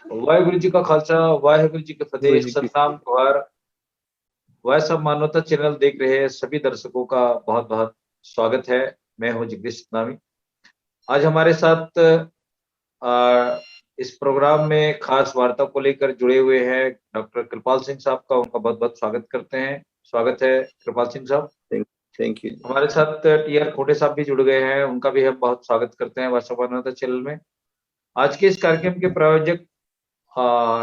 वाहिगुरु जी का खालसा, वाहिगुरु जी की फतेह। जी की सतनाम गुहार। वह सब मानवता चैनल देख रहे सभी दर्शकों का बहुत बहुत स्वागत है। मैं हूं जगदीश सतनामी। आज हमारे साथ इस प्रोग्राम में खास वार्ता को लेकर जुड़े हुए हैं डॉक्टर कृपाल सिंह साहब का। उनका बहुत बहुत स्वागत करते हैं। स्वागत है कृपाल सिंह साहब। Thank you. हमारे साथ टी आर खोटे साहब भी जुड़ गए हैं। उनका भी हम बहुत स्वागत करते हैं वर्षा मानवता चैनल में। आज के इस कार्यक्रम के प्रायोजक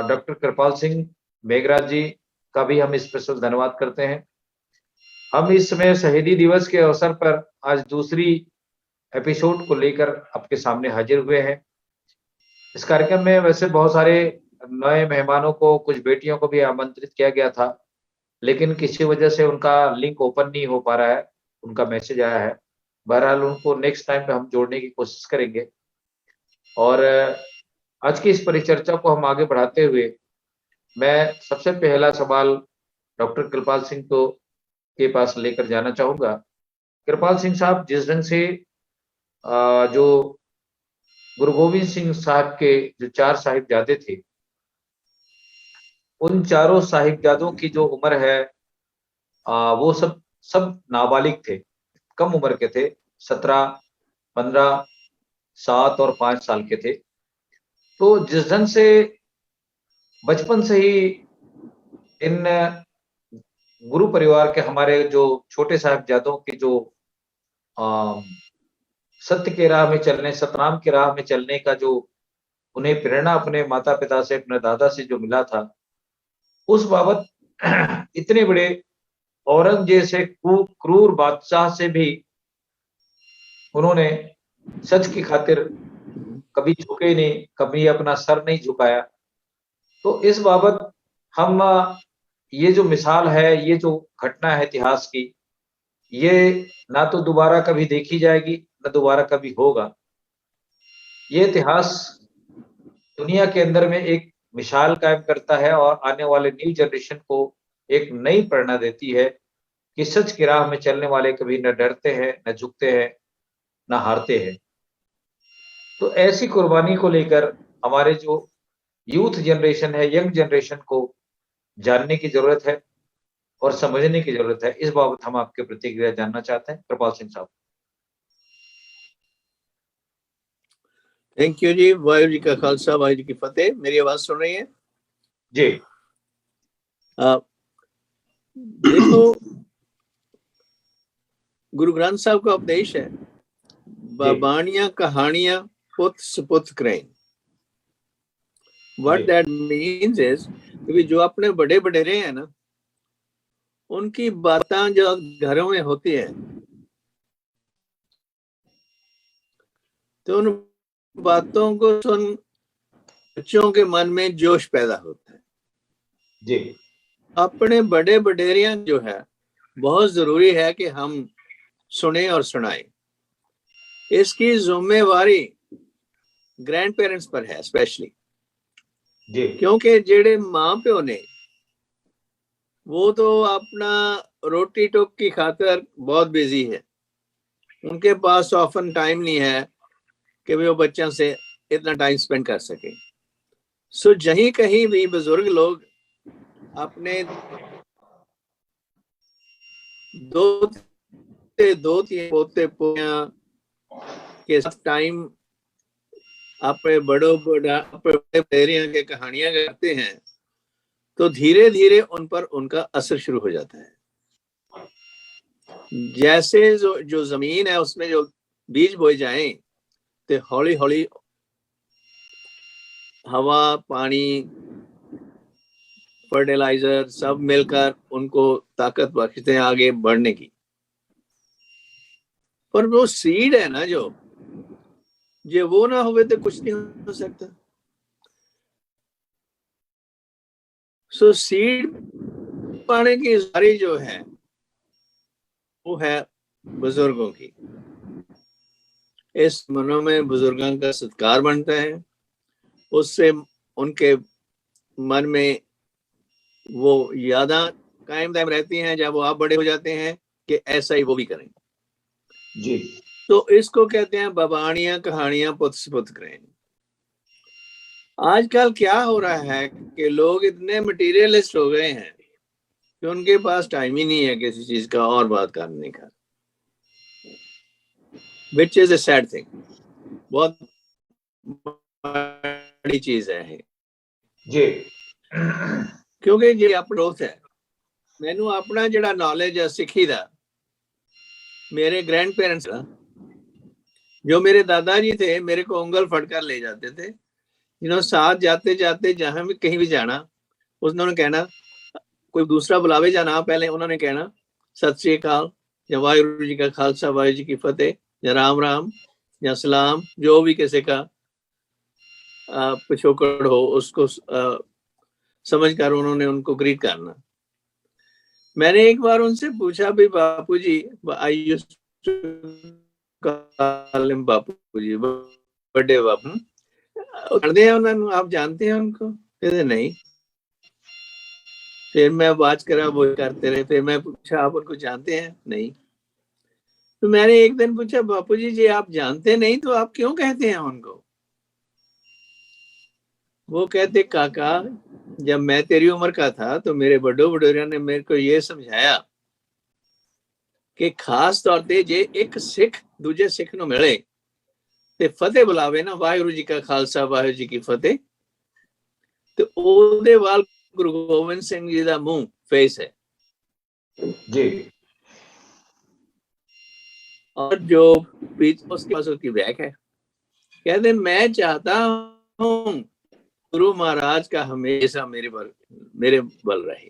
डॉक्टर कृपाल सिंह मेघराज जी का भी हम स्पेशल धन्यवाद करते हैं। हम इस समय शहीदी दिवस के अवसर पर आज दूसरी एपिसोड को लेकर आपके सामने हाजिर हुए हैं। इस कार्यक्रम में वैसे बहुत सारे नए मेहमानों को, कुछ बेटियों को भी आमंत्रित किया गया था, लेकिन किसी वजह से उनका लिंक ओपन नहीं हो पा रहा है। उनका मैसेज आया है। बहरहाल उनको नेक्स्ट टाइम पे हम जोड़ने की कोशिश करेंगे। और आज की इस परिचर्चा को हम आगे बढ़ाते हुए मैं सबसे पहला सवाल डॉक्टर कृपाल सिंह को के पास लेकर जाना चाहूंगा। कृपाल सिंह साहब, जिस ढंग से जो गुरु गोविंद सिंह साहब के जो 4 साहिबजादे थे, उन चारों साहिबजादों की जो उम्र है, वो सब सब नाबालिग थे, कम उम्र के थे। 17, 15, 7 और 5 साल के थे। तो जिस ढंग से बचपन से ही इन गुरु परिवार के हमारे जो छोटे साहिबजादों की जो सत्य के राह में चलने, सतनाम के राह में चलने का जो उन्हें प्रेरणा अपने माता पिता से, अपने दादा से जो मिला था, उस बाबत इतने बड़े औरंगजेब से क्रूर बादशाह से भी उन्होंने सच की खातिर कभी झुके नहीं, कभी अपना सर नहीं झुकाया। तो इस बाबत हम ये जो मिसाल है, ये जो घटना है इतिहास की, ये ना तो दोबारा कभी देखी जाएगी, ना दोबारा कभी होगा। ये इतिहास दुनिया के अंदर में एक मिसाल कायम करता है और आने वाले न्यू जनरेशन को एक नई प्रेरणा देती है कि सच की राह में चलने वाले कभी न डरते हैं, न झुकते हैं, न हारते हैं। तो ऐसी कुर्बानी को लेकर हमारे जो यूथ जनरेशन है, यंग जनरेशन को जानने की जरूरत है और समझने की जरूरत है। इस बाबत हम आपके प्रतिक्रिया जानना चाहते हैं, कृपाल सिंह साहब। थैंक यू जी। वाहिगुरू जी का खालसा, वाहिगुरू जी की फतेह। मेरी आवाज सुन रही है जी? देखो, गुरु ग्रंथ साहब का उपदेश है, बाबानियां कहानियां पुत सुपुत करें। व्हाट दैट मीन्स इज कि जो अपने बड़े बडेरे हैं ना, उनकी बातें जो घरों में होती है, तो उन बातों को सुन बच्चों के मन में जोश पैदा होता है। जी। अपने बड़े बडेरियां जो है, बहुत जरूरी है कि हम सुने और सुनाएं। इसकी जिम्मेवारी ग्रैंड पेरेंट्स पर है स्पेशली, क्योंकि जेड़े माँ प्यो ने वो तो अपना रोटी टुक की खातर बहुत बिजी है। उनके पास ऑफन टाइम नहीं है कि वो बच्चों से इतना टाइम स्पेंड कर सके। सो जहीं कहीं भी बुजुर्ग लोग अपने दो तीन पोते पोतियां के साथ टाइम अपने बड़े के कहानियां करते हैं, तो धीरे धीरे उन पर उनका असर शुरू हो जाता है। जैसे जो जमीन है उसमें जो बीज बोए जाएं, तो हौली हौली हवा, पानी, फर्टिलाइजर सब मिलकर उनको ताकत बख्शते हैं आगे बढ़ने की। पर वो सीड है ना, जो वो ना होवे तो कुछ नहीं हो सकता। सो सीड पाने की सारी जो है वो है बुजुर्गों की। इस मनो में बुजुर्गों का सत्कार बनता है, उससे उनके मन में वो यादें कायम दायम रहती हैं जब वो आप बड़े हो जाते हैं कि ऐसा ही वो भी करें। जी। तो इसको कहते हैं बाबानियां कहानियां पुत सुपुत करें। आजकल क्या हो रहा है कि लोग इतने मटेरियलिस्ट हो गए हैं कि उनके पास टाइम ही नहीं है किसी चीज का और बात करने का, which is a sad thing. बहुत बड़ी चीज है जी क्योंकि ये ग्रोथ है। मैनू अपना जिहड़ा नॉलेज है सिक्खी दा, मेरे ग्रैंड पेरेंट्स का, जो मेरे दादाजी थे मेरे को उंगल फटकर ले जाते थे, साथ जाते जाते जहां भी कहीं भी जाना, उन्होंने कहना, कोई दूसरा बुलावे या ना, पहले उन्होंने कहना सत श्री अकाल या वाहिगुरु जी का खालसा वाहिगुरु जी की फतेह या राम राम या सलाम, जो भी किसी का पिछोकड़ हो उसको समझकर उन्होंने उनको ग्रीट करना। मैंने एक बार उनसे पूछा भी Bapu ji, I used to call him Bapu ji, बड़े बापू, आप जानते हैं उनको? कहते नहीं। फिर मैं बात करा, वो करते रहे। फिर मैं पूछा आप उनको जानते हैं? नहीं। तो मैंने एक दिन पूछा, बापू जी आप जानते नहीं तो आप क्यों कहते हैं उनको? वो कहते, काका जब मैं तेरी उम्र का था तो मेरे बड़ो बड़ोरिया ने मेरे को ये समझाया कि खास तौर पे जे एक सिख दूजे सिख ਨੂੰ ਮਿਲੇ ਤੇ ਫਤਿਹ ਬੁਲਾਵੇ ਨਾ, ਵਾਹਿਗੁਰੂ ਜੀ ਕਾ ਖਾਲਸਾ ਵਾਹਿਗੁਰੂ ਜੀ ਕੀ ਫਤਿਹ, ਤੇ ਉਹਦੇ ਵੱਲ ਗੁਰੂ ਗੋਬਿੰਦ ਸਿੰਘ ਜੀ ਦਾ ਮੂੰਹ फेस है जी। और जो उसके पास उसकी बैक है। कहते मैं चाहता हूं गुरु महाराज का हमेशा मेरे बल रहे।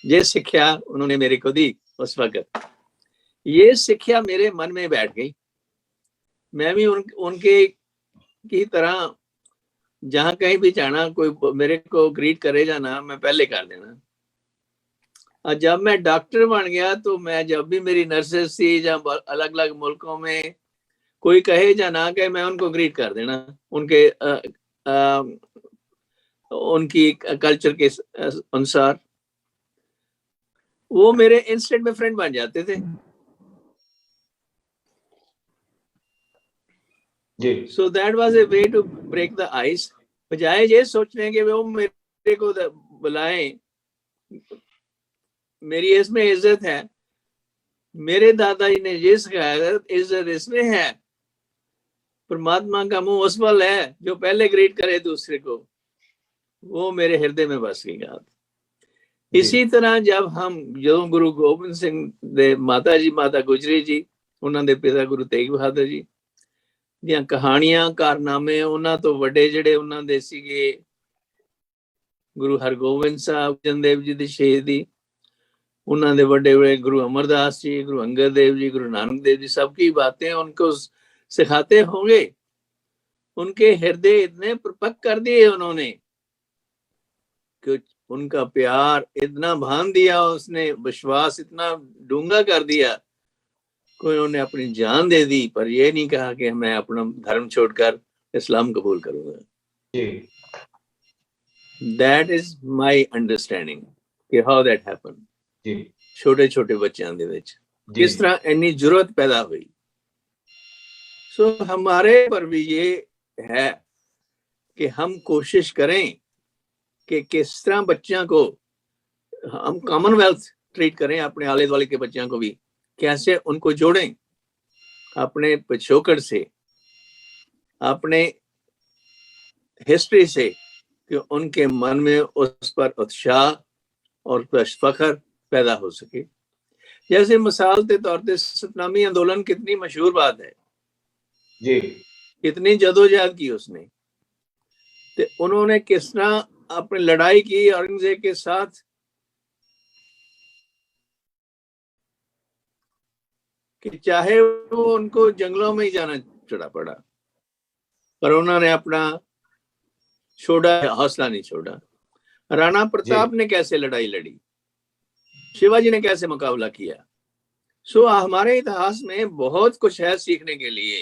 ये शिक्षा उन्होंने मेरे को दी उस वक्त, ये शिक्षा मेरे मन में बैठ गई। मैं भी उनके की तरह जहां कहीं भी जाना, कोई मेरे को ग्रीट करे जाना, मैं पहले कर देना। और जब मैं डॉक्टर बन गया तो मैं जब भी मेरी नर्सेस थी या अलग अलग मुल्कों में कोई कहे या ना कहे, मैं उनको ग्रीट कर देना उनके उनकी कल्चर के अनुसार। वो मेरे इंस्टेंट में फ्रेंड बन जाते थे। So that was a way to break the ice. बजाय ये सोचने के वो मेरे को बुलाएं, मेरी इसमें इज्जत है, मेरे दादाजी ने ये सिखाया, इज्जत इसमें है, परमात्मा का मुंह उस पल है जो पहले ग्रीट करे दूसरे को, वो मेरे हृदय में बस गई बात। इसी तरह जब हम जो गुरु गोबिंद सिंह दे माता जी, माता गुजरी जी, उन्होंने पिता गुरु तेग बहादुर जी ਦੀਆਂ ਕਹਾਣੀਆਂ ਕਾਰਨਾਮੇ, ਉਹਨਾਂ ਤੋਂ ਵੱਡੇ ਜਿਹੜੇ ਉਹਨਾਂ ਦੇ ਸੀਗੇ ਗੁਰੂ ਹਰਗੋਬਿੰਦ ਸਾਹਿਬ ਜਨਦੇਵ ਜੀ ਦੀ ਸ਼ਹੀਦੀ, ਉਹਨਾਂ ਦੇ ਵੱਡੇ बड़े गुरु अमरदास जी, गुरु अंगद देव जी, गुरु नानक देव जी, सबकी बातें उनको सिखाते होंगे। उनके हृदय इतने परिपक्व कर दिए उन्होंने कि उनका प्यार इतना बांध दिया, उसने विश्वास इतना डूंगा कर दिया कि उन्होंने अपनी जान दे दी, पर यह नहीं कहा कि मैं अपना धर्म छोड़कर इस्लाम कबूल करूंगा। That is my understanding कि how that happened। छोटे छोटे बच्चों ਦੇ ਵਿੱਚ किस तरह इतनी जरूरत पैदा हुई। सो हमारे पर भी ये है कि हम कोशिश करें कि किस तरह बच्चों को हम कॉमनवेल्थ ट्रीट करें, अपने आले दुआले के बच्चों को भी कैसे उनको जोड़ें अपने पिछोकड़ से, अपने हिस्ट्री से, कि उनके मन में उस पर उत्साह और फख्र पैदा हो सके। जैसे मिसाल के तौर पे सतनामी आंदोलन कितनी मशहूर बात है जी, कितनी जदोजहद की उसने, तो उन्होंने किस तरह अपनी लड़ाई की औरंगजेब के साथ, कि चाहे वो उनको जंगलों में ही जाना चढ़ा पड़ा, पर उन्होंने अपना छोड़ा, हौसला नहीं छोड़ा। राणा प्रताप ने कैसे लड़ाई लड़ी, शिवाजी ने कैसे मुकाबला किया। सो हमारे इतिहास में बहुत कुछ है सीखने के लिए।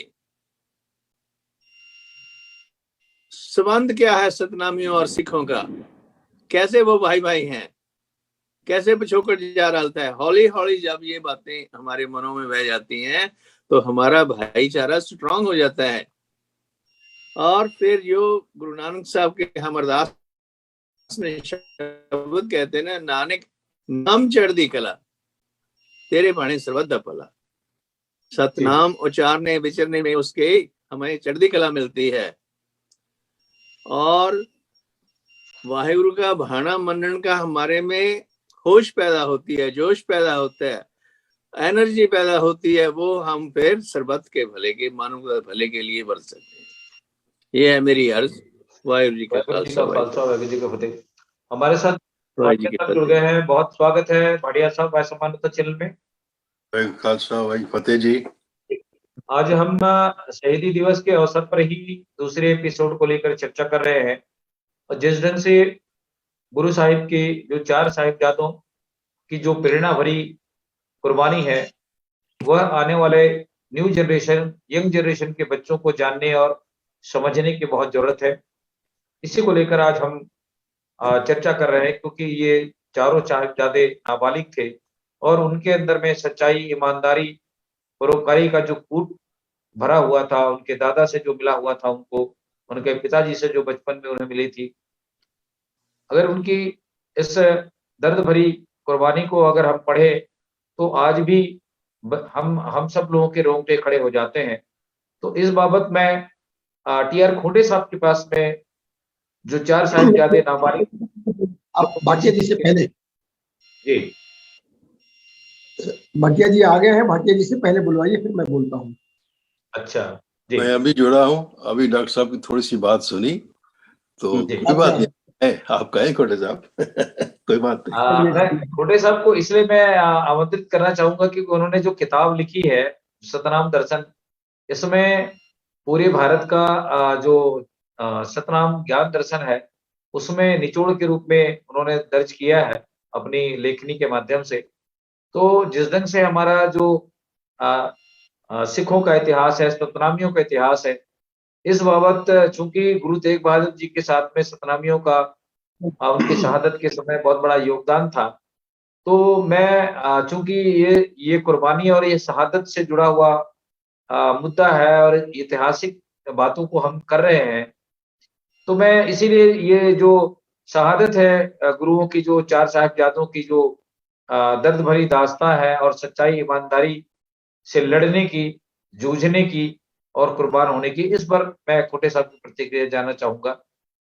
संबंध क्या है सतनामियों और सिखों का, कैसे वो भाई भाई हैं, कैसे पिछोकड़ जा रहा है। हौली हौली जब ये बातें हमारे मनों में बह जाती हैं तो हमारा भाईचारा स्ट्रांग हो जाता है। और फिर जो गुरु नानक साहब के हम अरदास में शब्द कहते हैं ना, नानक नाम चढ़दी कला तेरे बाणी सर्वत दा भला। सतनाम उच्चारने विचरने में उसके हमें चढ़दी कला मिलती है। और वाहिगुरु का भाना मनन का हमारे में होश पैदा होती है, जोश पैदा होता है, एनर्जी पैदा होती है, वो हम फिर सरबत के भले के, मानव के भले के लिए बरत सकते हैं। ये है मेरी अर्ज। वाहिगुरु जी का खालसा, वाहिगुरु जी का फतेह। हमारे साथ वाहिगुरू जी की जुड़ गए हैं, बहुत स्वागत है भाटिया साहब वाइस समानता चैनल में। खालसा वाहिगुरू फतेह जी। आज हम शहीदी दिवस के अवसर पर ही दूसरे एपिसोड को लेकर चर्चा कर रहे हैं। और जिस ढंग से गुरु साहिब की जो 4 साहिबजादों की जो प्रेरणा भरी कुर्बानी है, वह आने वाले न्यू जनरेशन, यंग जनरेशन के बच्चों को जानने और समझने की बहुत जरूरत है। इसी को लेकर आज हम चर्चा कर रहे हैं, क्योंकि ये चारों साहिबजादे नाबालिग थे और उनके अंदर में सच्चाई, ईमानदारी, परोपकारी का जो कूट भरा हुआ था, उनके दादा से जो मिला हुआ था उनको, उनके पिताजी से जो बचपन में उन्हें मिली थी, अगर उनकी इस दर्द भरी कुर्बानी को अगर हम पढ़े तो आज भी हम सब लोगों के रोंगटे खड़े हो जाते हैं। तो इस बाबत मैं टी.आर. खोटे साहब के पास में जो 4 साहिबजादे नाबालिग, आप भाटिया जी से पहले, जी भाटिया जी आ गए हैं, भाटिया जी से पहले बुलवाइए, फिर मैं बोलता हूँ। अच्छा जी, मैं अभी जुड़ा हूँ, अभी डॉक्टर साहब की थोड़ी सी बात सुनी, तो जी। कोई बात नहीं है, आप कहें खोटे साहब कोई बात नहीं। मैं खोटे साहब को इसलिए मैं आमंत्रित करना चाहूंगा क्योंकि उन्होंने जो किताब लिखी है सतनाम दर्शन, इसमें पूरे भारत का जो सतनाम ज्ञान दर्शन है, उसमें निचोड़ के रूप में उन्होंने दर्ज किया है अपनी लेखनी के माध्यम से। तो जिस ढंग से हमारा जो सिखों का इतिहास है, सतनामियों का इतिहास है, इस बाबत चूंकि गुरु तेग बहादुर जी के साथ में सतनामियों का उनकी शहादत के समय बहुत बड़ा योगदान था, तो मैं चूंकि ये कुर्बानी और ये शहादत से जुड़ा हुआ मुद्दा है और ऐतिहासिक बातों को हम कर रहे हैं, तो मैं इसीलिए ये जो शहादत है गुरुओं की, जो 4 साहिबजादों की जो दर्द भरी दास्तां है और सच्चाई, ईमानदारी से लड़ने की, जूझने की और कुर्बान होने की, इस पर मैं खोटे साहब की प्रतिक्रिया जानना चाहूंगा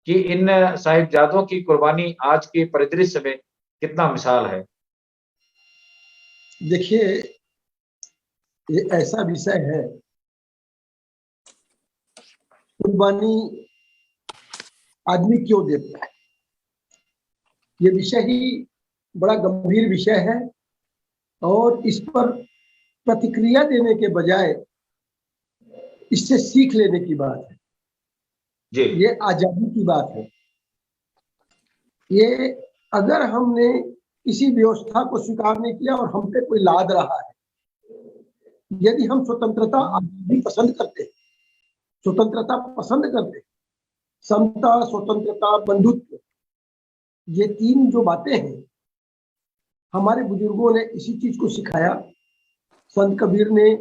कि इन साहिबजादों की कुर्बानी आज के परिदृश्य में कितना मिसाल है। देखिए, ये ऐसा विषय है, कुर्बानी आदमी क्यों देता है, ये विषय ही बड़ा गंभीर विषय है और इस पर प्रतिक्रिया देने के बजाय इससे सीख लेने की बात है जी। ये आजादी की बात है। ये अगर हमने किसी व्यवस्था को स्वीकार नहीं किया और हम पे कोई लाद रहा है, यदि हम स्वतंत्रता आजादी पसंद करते, स्वतंत्रता पसंद करते, समता, स्वतंत्रता, बंधुत्व, ये 3 जो बातें हैं, हमारे बुजुर्गों ने इसी चीज को सिखाया। संत कबीर ने,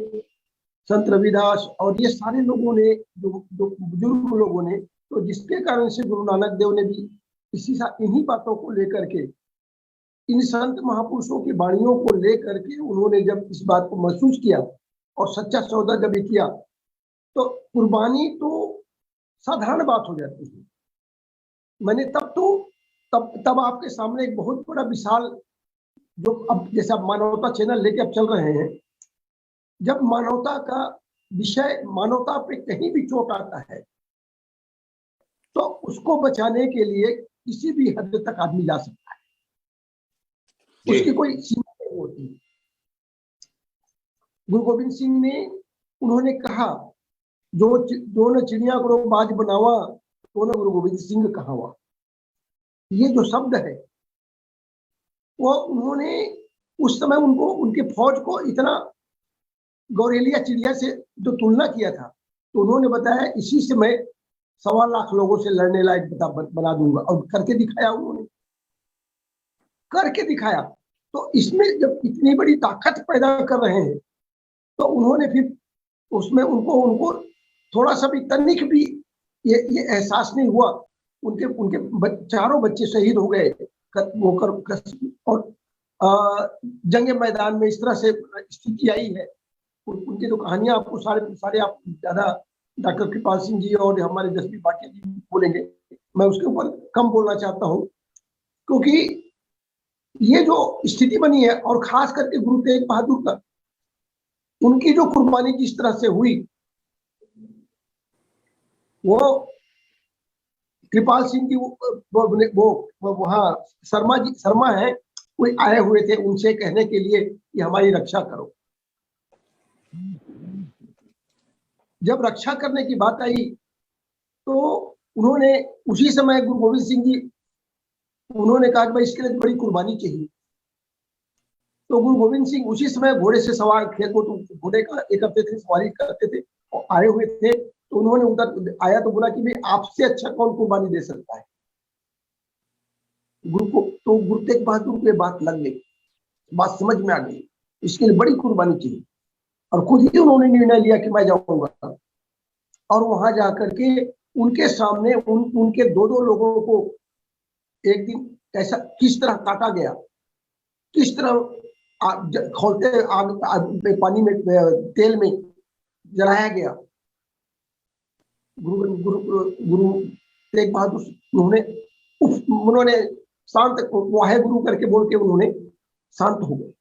संत रविदास और ये सारे लोगों ने, जो बुजुर्ग लोगों ने, तो जिसके कारण से गुरु नानक देव ने भी इन्हीं बातों को लेकर के, इन संत महापुरुषों की वाणियों को लेकर के उन्होंने जब इस बात को महसूस किया और सच्चा सौदा जब ये किया, तो कुर्बानी तो साधारण बात हो जाती है। मैंने तब आपके सामने एक बहुत बड़ा विशाल, जो अब जैसे आप मानवता चैनल लेके अब चल रहे हैं, जब मानवता का विषय, मानवता पे कहीं भी चोट आता है तो उसको बचाने के लिए किसी भी हद तक आदमी जा सकता है, उसकी कोई सीमा नहीं होती। गुरु गोविंद सिंह ने, उन्होंने कहा, जो न चिड़िया को बाज बनावा तो न गुरु गोविंद सिंह कहावा। ये जो शब्द है वो उन्होंने उस समय उनको, उनके फौज को इतना गौरेलिया चिड़िया से जो तुलना किया था, तो उन्होंने बताया इसी से मैं 1.25 लाख लोगों से लड़ने लायक बना दूंगा, और करके दिखाया, उन्होंने करके दिखाया। तो इसमें जब इतनी बड़ी ताकत पैदा कर रहे हैं, तो उन्होंने फिर उसमें उनको थोड़ा सा भी तनिक भी ये एहसास नहीं हुआ। उनके चारों बच्चे शहीद हो गए और जंग मैदान में इस तरह से स्थिति आई है। उनकी जो कहानियां आपको सारे आप ज्यादा डॉक्टर कृपाल सिंह जी और हमारे जसबीर भाटिया जी बोलेंगे, मैं उसके ऊपर कम बोलना चाहता हूँ, क्योंकि ये जो स्थिति बनी है और खास करके गुरु तेग बहादुर का, उनकी जो कुर्बानी जिस तरह से हुई, वो कृपाल सिंह जी वो वहाँ शर्मा है, कोई आए हुए थे उनसे कहने के लिए कि हमारी रक्षा करो। जब रक्षा करने की बात आई तो उन्होंने उसी समय गुरु गोविंद सिंह जी, उन्होंने कहा कि भाई इसके लिए बड़ी कुर्बानी चाहिए। तो गुरु गोविंद सिंह उसी समय घोड़े से सवार, खेत को घोड़े का एक हफ्ते थे सवारी करते थे और आए हुए थे, तो उन्होंने उधर आया तो बोला कि भाई आपसे अच्छा कौन कुर्बानी दे सकता है गुरु को। तो गुरु तेग बहादुर को ये बात लग गई, बात समझ में आ गई, इसके लिए बड़ी कुर्बानी चाहिए। और खुद ही उन्होंने निर्णय लिया कि मैं जाऊंगा, और वहां जाकर के उनके सामने उनके दो लोगों को एक दिन ऐसा किस तरह काटा गया, किस तरह खोलते आग पानी में तेल में जलाया गया। गुरु तेग बहादुर उन्होंने शांत, वाहे गुरु करके बोल के उन्होंने शांत हो गए।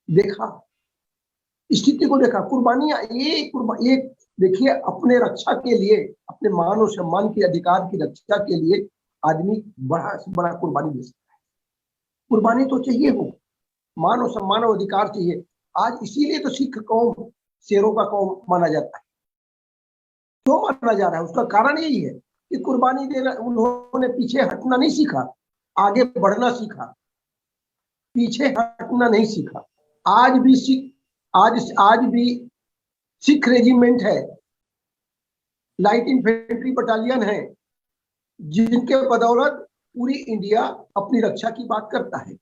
देखा, स्थिति को देखा, कुर्बानियां ये देखिए, अपने रक्षा के लिए, अपने मान और सम्मान के अधिकार की रक्षा के लिए आदमी बड़ा से बड़ा कुर्बानी दे सकता है। कुर्बानी तो चाहिए हो, मान और सम्मान और अधिकार चाहिए। आज इसीलिए तो सिख कौम शेरों का कौम माना जाता है। क्यों माना जा रहा है? उसका कारण यही है कि कुर्बानी देना, उन्होंने पीछे हटना नहीं सीखा, आगे बढ़ना सीखा, पीछे हटना नहीं सीखा। आज भी सिख रेजिमेंट है, लाइट इन्फेंट्री बटालियन है, जिनके बदौलत पूरी इंडिया अपनी रक्षा की बात करता है।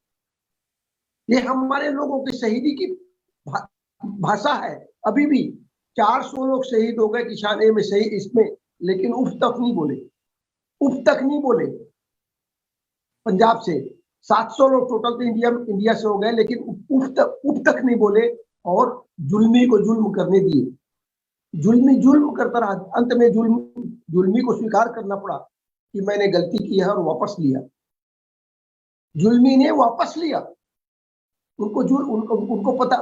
ये हमारे लोगों की शहीदी की भाषा है। अभी भी 400 लोग शहीद हो गए किशाने में, शहीद इसमें, लेकिन उफ तक नहीं बोले, उफ तक नहीं बोले। पंजाब से 700 लोग टोटल तो इंडिया से हो गए, लेकिन उफ तक नहीं बोले और जुल्मी को जुल्म करने दिए। जुल्म करता रहा, अंत में जुल्मी को स्वीकार करना पड़ा कि मैंने गलती की है, और वापस लिया। जुल्मी ने वापस लिया। उनको पता,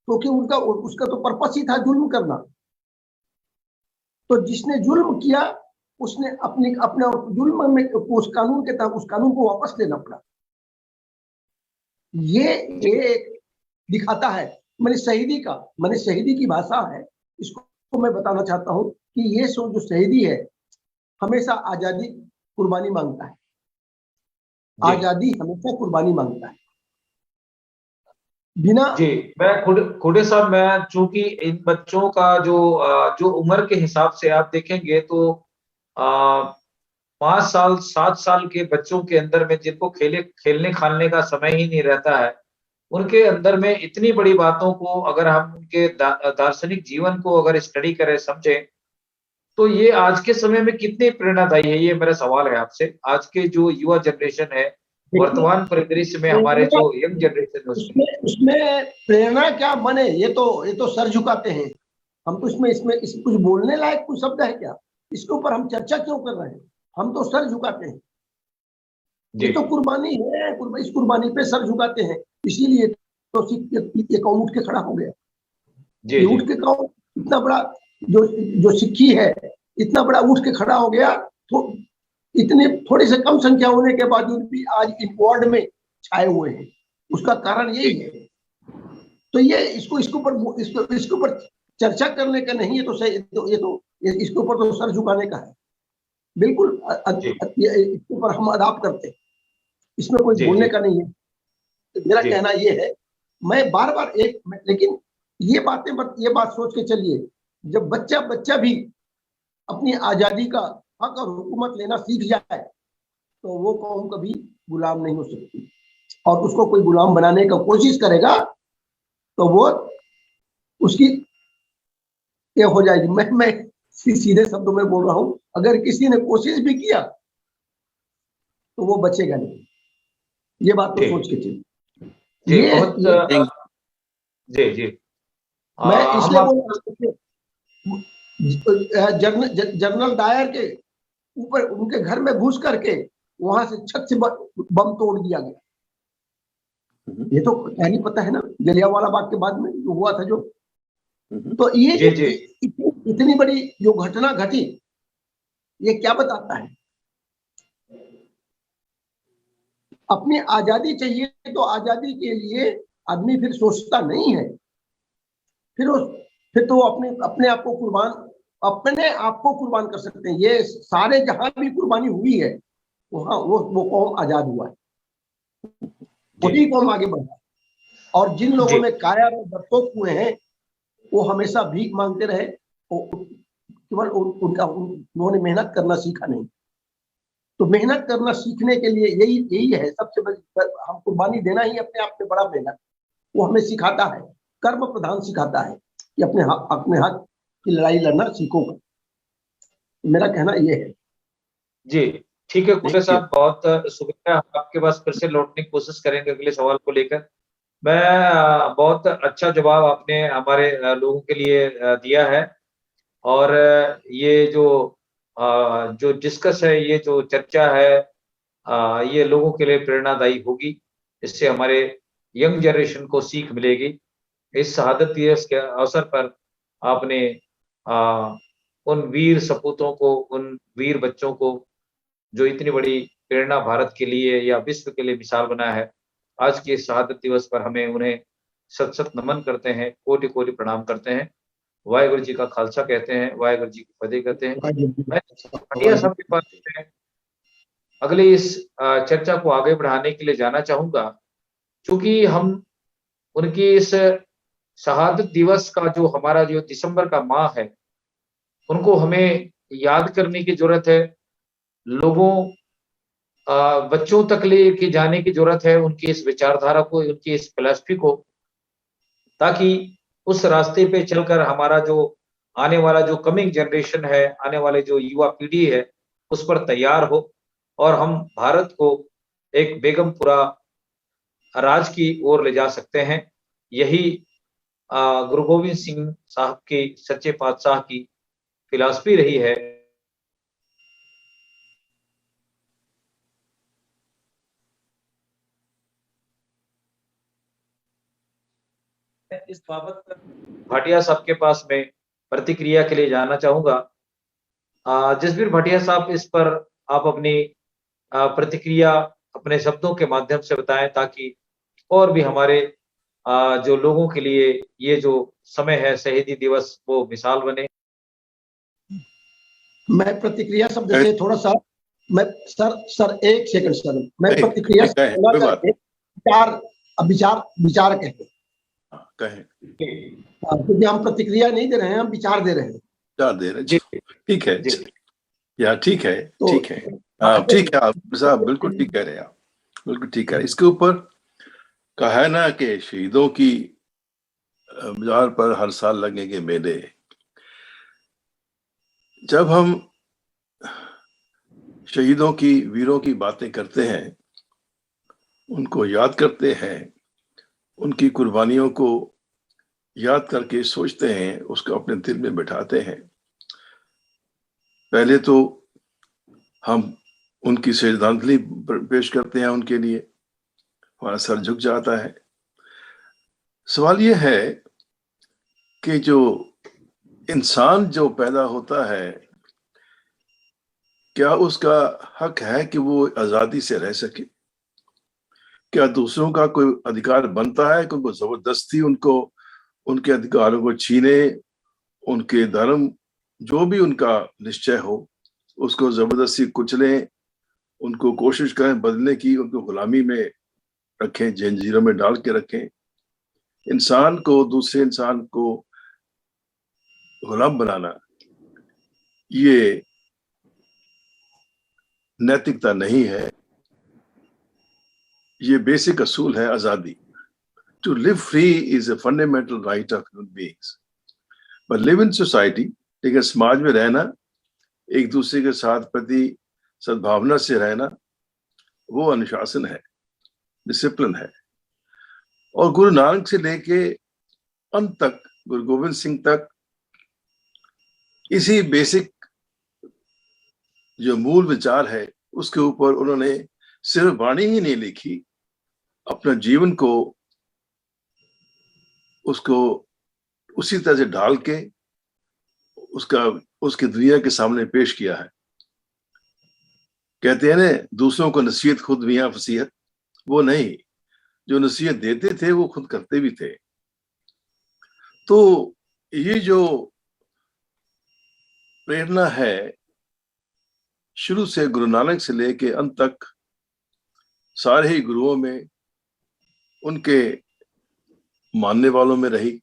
क्योंकि उसका तो पर्पस ही था जुल्म करना। तो जिसने जुल्म किया उसने अपने जुल्म में उस कानून के तहत उस कानून को वापस लेना पड़ा। ये दिखाता है मैंने शहीदी की भाषा है। इसको मैं बताना चाहता हूं कि ये जो शहीदी है हमेशा आजादी कुर्बानी मांगता है। आजादी हमेशा कुर्बानी मांगता है। बिना जी, मैं खुडे साहब, मैं चूंकि इन बच्चों का जो उम्र के हिसाब से आप देखेंगे तो 5 साल 7 साल के बच्चों के अंदर में, जिनको खेलने खालने का समय ही नहीं रहता है, उनके अंदर में इतनी बड़ी बातों को अगर हम उनके दार्शनिक जीवन को अगर स्टडी करें, समझें, तो ये आज के समय में कितनी प्रेरणादायी है, ये मेरा सवाल है आपसे। आज के जो युवा जनरेशन है, वर्तमान परिदृश्य में हमारे जो यंग जनरेशन है, उसमें प्रेरणा क्या बने, ये तो सर झुकाते हैं। हम तो इसमें कुछ बोलने लायक कुछ शब्द है क्या? इसके ऊपर हम चर्चा क्यों कर रहे हैं? हम तो सर झुकाते हैं। ये तो कुर्बानी है, इस कुर्बानी पे सर झुकाते हैं। इसीलिए तो ये कौम उठ के खड़ा हो गया। ये उठ के कौम इतना बड़ा जो सिक्खी है, इतना बड़ा उठ के खड़ा हो गया। तो इतने थोड़ी से कम संख्या होने के बावजूद भी आज इन वर्ल्ड में छाए हुए हैं। उसका कारण यही है। तो ये इसके ऊपर चर्चा करने का नहीं है, इसके ऊपर तो सर झुकाने का है। बिल्कुल इसके ऊपर हम अडाप्ट करते हैं, इसमें कोई बोलने का नहीं है। तो मेरा कहना ये है, मैं बार-बार लेकिन ये बात सोच के चलिए, जब बच्चा भी अपनी आजादी का हक और हुकूमत लेना सीख जाए तो वो कौम कभी गुलाम नहीं हो सकती। और उसको कोई गुलाम बनाने का कोशिश करेगा तो वो उसकी ये हो जाएगी। मैं सीधे शब्दों में बोल रहा हूँ, अगर किसी ने कोशिश भी किया तो वो बचेगा नहीं। ये बात तो जी। सोच के चलिए। जी ये बहुत जी जी मैं हम इसलिए आप बोल जनरल डायर के ऊपर उनके घर में घुस करके वहां से छत से बम तोड़ दिया गया। ये तो पहले पता है ना, जलियांवाला बाग के बाद में जो हुआ था जो। तो ये जी जी इतनी बड़ी जो घटना घटी, ये क्या बताता है? अपनी आजादी चाहिए तो आजादी के लिए आदमी फिर सोचता नहीं है, फिर तो अपने अपने आप को कुर्बान कर सकते हैं। ये सारे जहां भी कुर्बानी हुई है वहां वो कौम आजाद हुआ है, वही कौम आगे बढ़ा। और जिन लोगों जी में कायर और डरपोक हुए हैं वो हमेशा भीख मांगते रहे, केवल उन्होंने मेहनत करना सीखा नहीं। तो मेहनत करना सीखने के लिए यही है सबसे बड़ी। हम कुर्बानी देना ही अपने आप में बड़ा मेहनत, वो हमें सिखाता है, कर्म प्रधान सिखाता है कि अपने हक की लड़ाई लड़ना सीखो। मेरा कहना ये है। जी ठीक है कुशल Thank you. साहब, बहुत शुक्रिया। हम आपके पास फिर से लौटने की कोशिश करेंगे अगले सवाल को लेकर। मैं बहुत अच्छा जवाब आपने हमारे लोगों के लिए दिया है। और ये जो डिस्कस है, ये जो चर्चा है, ये लोगों के लिए प्रेरणादायी होगी। इससे हमारे यंग जनरेशन को सीख मिलेगी। इस शहादत दिवस के अवसर पर आपने उन वीर सपूतों को, उन वीर बच्चों को जो इतनी बड़ी प्रेरणा भारत के लिए या विश्व के लिए मिसाल बना है, आज के शहादत दिवस पर हमें उन्हें शत-शत नमन करते हैं, कोटि-कोटि प्रणाम करते हैं। वाहेगुरु जी का खालसा कहते हैं, वाहेगुरु जी की फतेह कहते हैं। मैं भाटिया साहब के पास में अगले इस चर्चा को आगे बढ़ाने के लिए जाना चाहूँगा, चूँकि हम उनकी इस शहादत दिवस का जो हमारा जो दिसंबर का माह है, उनको हमें याद करने की ज़रूरत है। लोगों बच्चों तक लेके जाने की ज़रूरत है उनकी इस विचारधारा को, उनकी इस फ़िलॉसफ़ी को, ताकि उस रास्ते पे चलकर हमारा जो आने वाला जो कमिंग जनरेशन है, आने वाले जो युवा पीढ़ी है, उस पर तैयार हो और हम भारत को एक बेगमपुरा राज की ओर ले जा सकते हैं। यही गुरु गोविंद सिंह साहब की, सच्चे पातशाह की फ़िलॉसफ़ी रही है। इस बाबत भाटिया साहब के पास में प्रतिक्रिया के लिए जाना चाहूँगा। जसबीर भाटिया साहब, इस पर आप अपनी प्रतिक्रिया अपने शब्दों के माध्यम से बताएँ, ताकि और भी हमारे जो लोगों के लिए ये जो समय है शहीदी दिवस, वो मिसाल बने। मैं प्रतिक्रिया शब्द से थोड़ा सा मैं सर एक सेकंड सर, मैं नहीं, प्रतिक्रिया कहें, कोई बात विचार कहते हैं, कहें, क्योंकि हम प्रतिक्रिया नहीं दे रहे हैं, हम विचार दे रहे हैं। क्या दे रहे? जी ठीक है, जी या ठीक है, तो ठीक है, ठीक है, आप साहब बिल्कुल ठीक कह रहे हैं, आप बिल्कुल ठीक है। इसके ऊपर कहा है ना कि शहीदों की मजार पर हर साल लगेंगे मेले। जब हम शहीदों की, वीरों की बातें करते हैं, उनको याद करते हैं, उनकी कुर्बानियों को याद करके सोचते हैं, उसको अपने दिल में बिठाते हैं, पहले तो हम उनकी श्रद्धांजलि पेश करते हैं, उनके लिए हमारा सर झुक जाता है। सवाल ये है कि जो इंसान जो पैदा होता है, क्या उसका हक है कि वो आजादी से रह सके? क्या दूसरों का कोई अधिकार बनता है कि उनको जबरदस्ती उनको उनके अधिकारों को छीने, उनके धर्म जो भी उनका निश्चय हो उसको जबरदस्ती कुचलें, उनको कोशिश करें बदलने की, उनको गुलामी में रखें, जंजीरों में डाल के रखें? इंसान को, दूसरे इंसान को गुलाम बनाना, ये नैतिकता नहीं है। ये बेसिक असूल है आजादी। To live free is a fundamental right of human beings. But live in society, लेकिन समाज में रहना एक दूसरे के साथ प्रति सद्भावना से रहना, वो अनुशासन है, डिसिप्लिन है। और गुरु नानक से लेके अंत तक, गुरु गोविंद सिंह तक, इसी बेसिक जो मूल विचार है उसके ऊपर उन्होंने सिर्फ वाणी ही नहीं लिखी, अपना जीवन को उसको उसी तरह से ढाल के उसकी दुनिया के सामने पेश किया है। कहते हैं ना, दूसरों को नसीहत खुद मियां फसीहत, वो नहीं, जो नसीहत देते थे वो खुद करते भी थे। तो ये जो प्रेरणा है शुरू से गुरु नानक से लेके अंत तक सारे ही गुरुओं में, उनके मानने वालों में रही।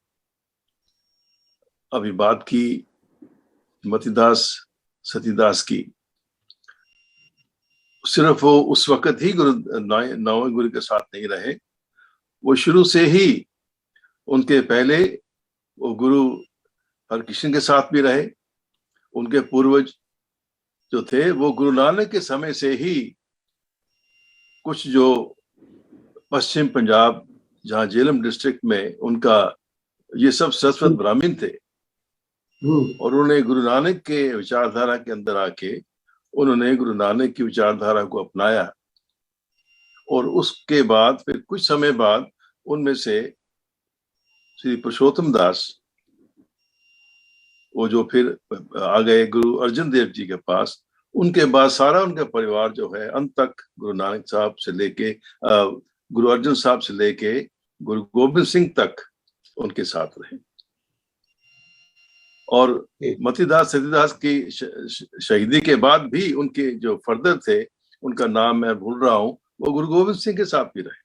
अभी बात की मतिदास सतीदास की, सिर्फ वो उस वक्त ही नौवें गुरु के साथ नहीं रहे, वो शुरू से ही उनके पहले वो गुरु हरकृष्ण के साथ भी रहे। उनके पूर्वज जो थे वो गुरु नानक के समय से ही कुछ जो पश्चिम पंजाब, जहाँ झेलम डिस्ट्रिक्ट में उनका ये सब सरस्वत ब्राह्मण थे, और उन्होंने गुरु नानक के विचारधारा के अंदर आके उन्होंने गुरु नानक की विचारधारा को अपनाया। और उसके बाद फिर कुछ समय बाद उनमें से श्री पुरुषोत्तम दास, वो जो फिर आ गए गुरु अर्जन देव जी के पास, उनके बाद सारा उनका परिवार जो है अंत तक गुरु नानक साहब से लेके गुरु अर्जन साहब से लेके गुरु गोविंद सिंह तक उनके साथ रहे। और मतिदास सतीदास की शहीदी के बाद भी उनके जो फर्दर थे, उनका नाम मैं भूल रहा हूं, वो गुरु गोविंद सिंह के साथ भी रहे।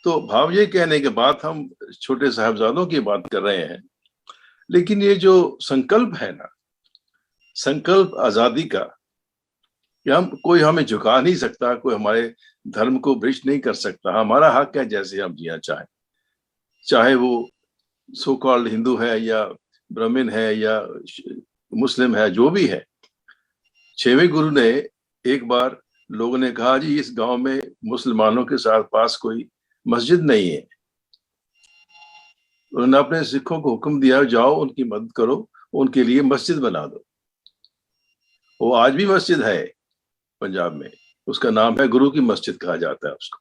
तो भाव ये कहने के बाद हम छोटे साहबजादों की बात कर रहे हैं, लेकिन ये जो संकल्प है ना, संकल्प आजादी का, कि कोई हमें झुका नहीं सकता, कोई हमारे धर्म को भ्रष्ट नहीं कर सकता। हमारा हक है जैसे हम जीना चाहें, चाहे वो सो कॉल्ड हिंदू है या ब्राह्मण है या मुस्लिम है, जो भी है। छठवें गुरु ने एक बार, लोगों ने कहा जी इस गांव में मुसलमानों के साथ पास कोई मस्जिद नहीं है। उन्होंने अपने सिखों को हुक्म दिया, जाओ उनकी मदद करो, उनके लिए मस्जिद बना दो। वो आज भी मस्जिद है पंजाब में, उसका नाम है गुरु की मस्जिद कहा जाता है उसको।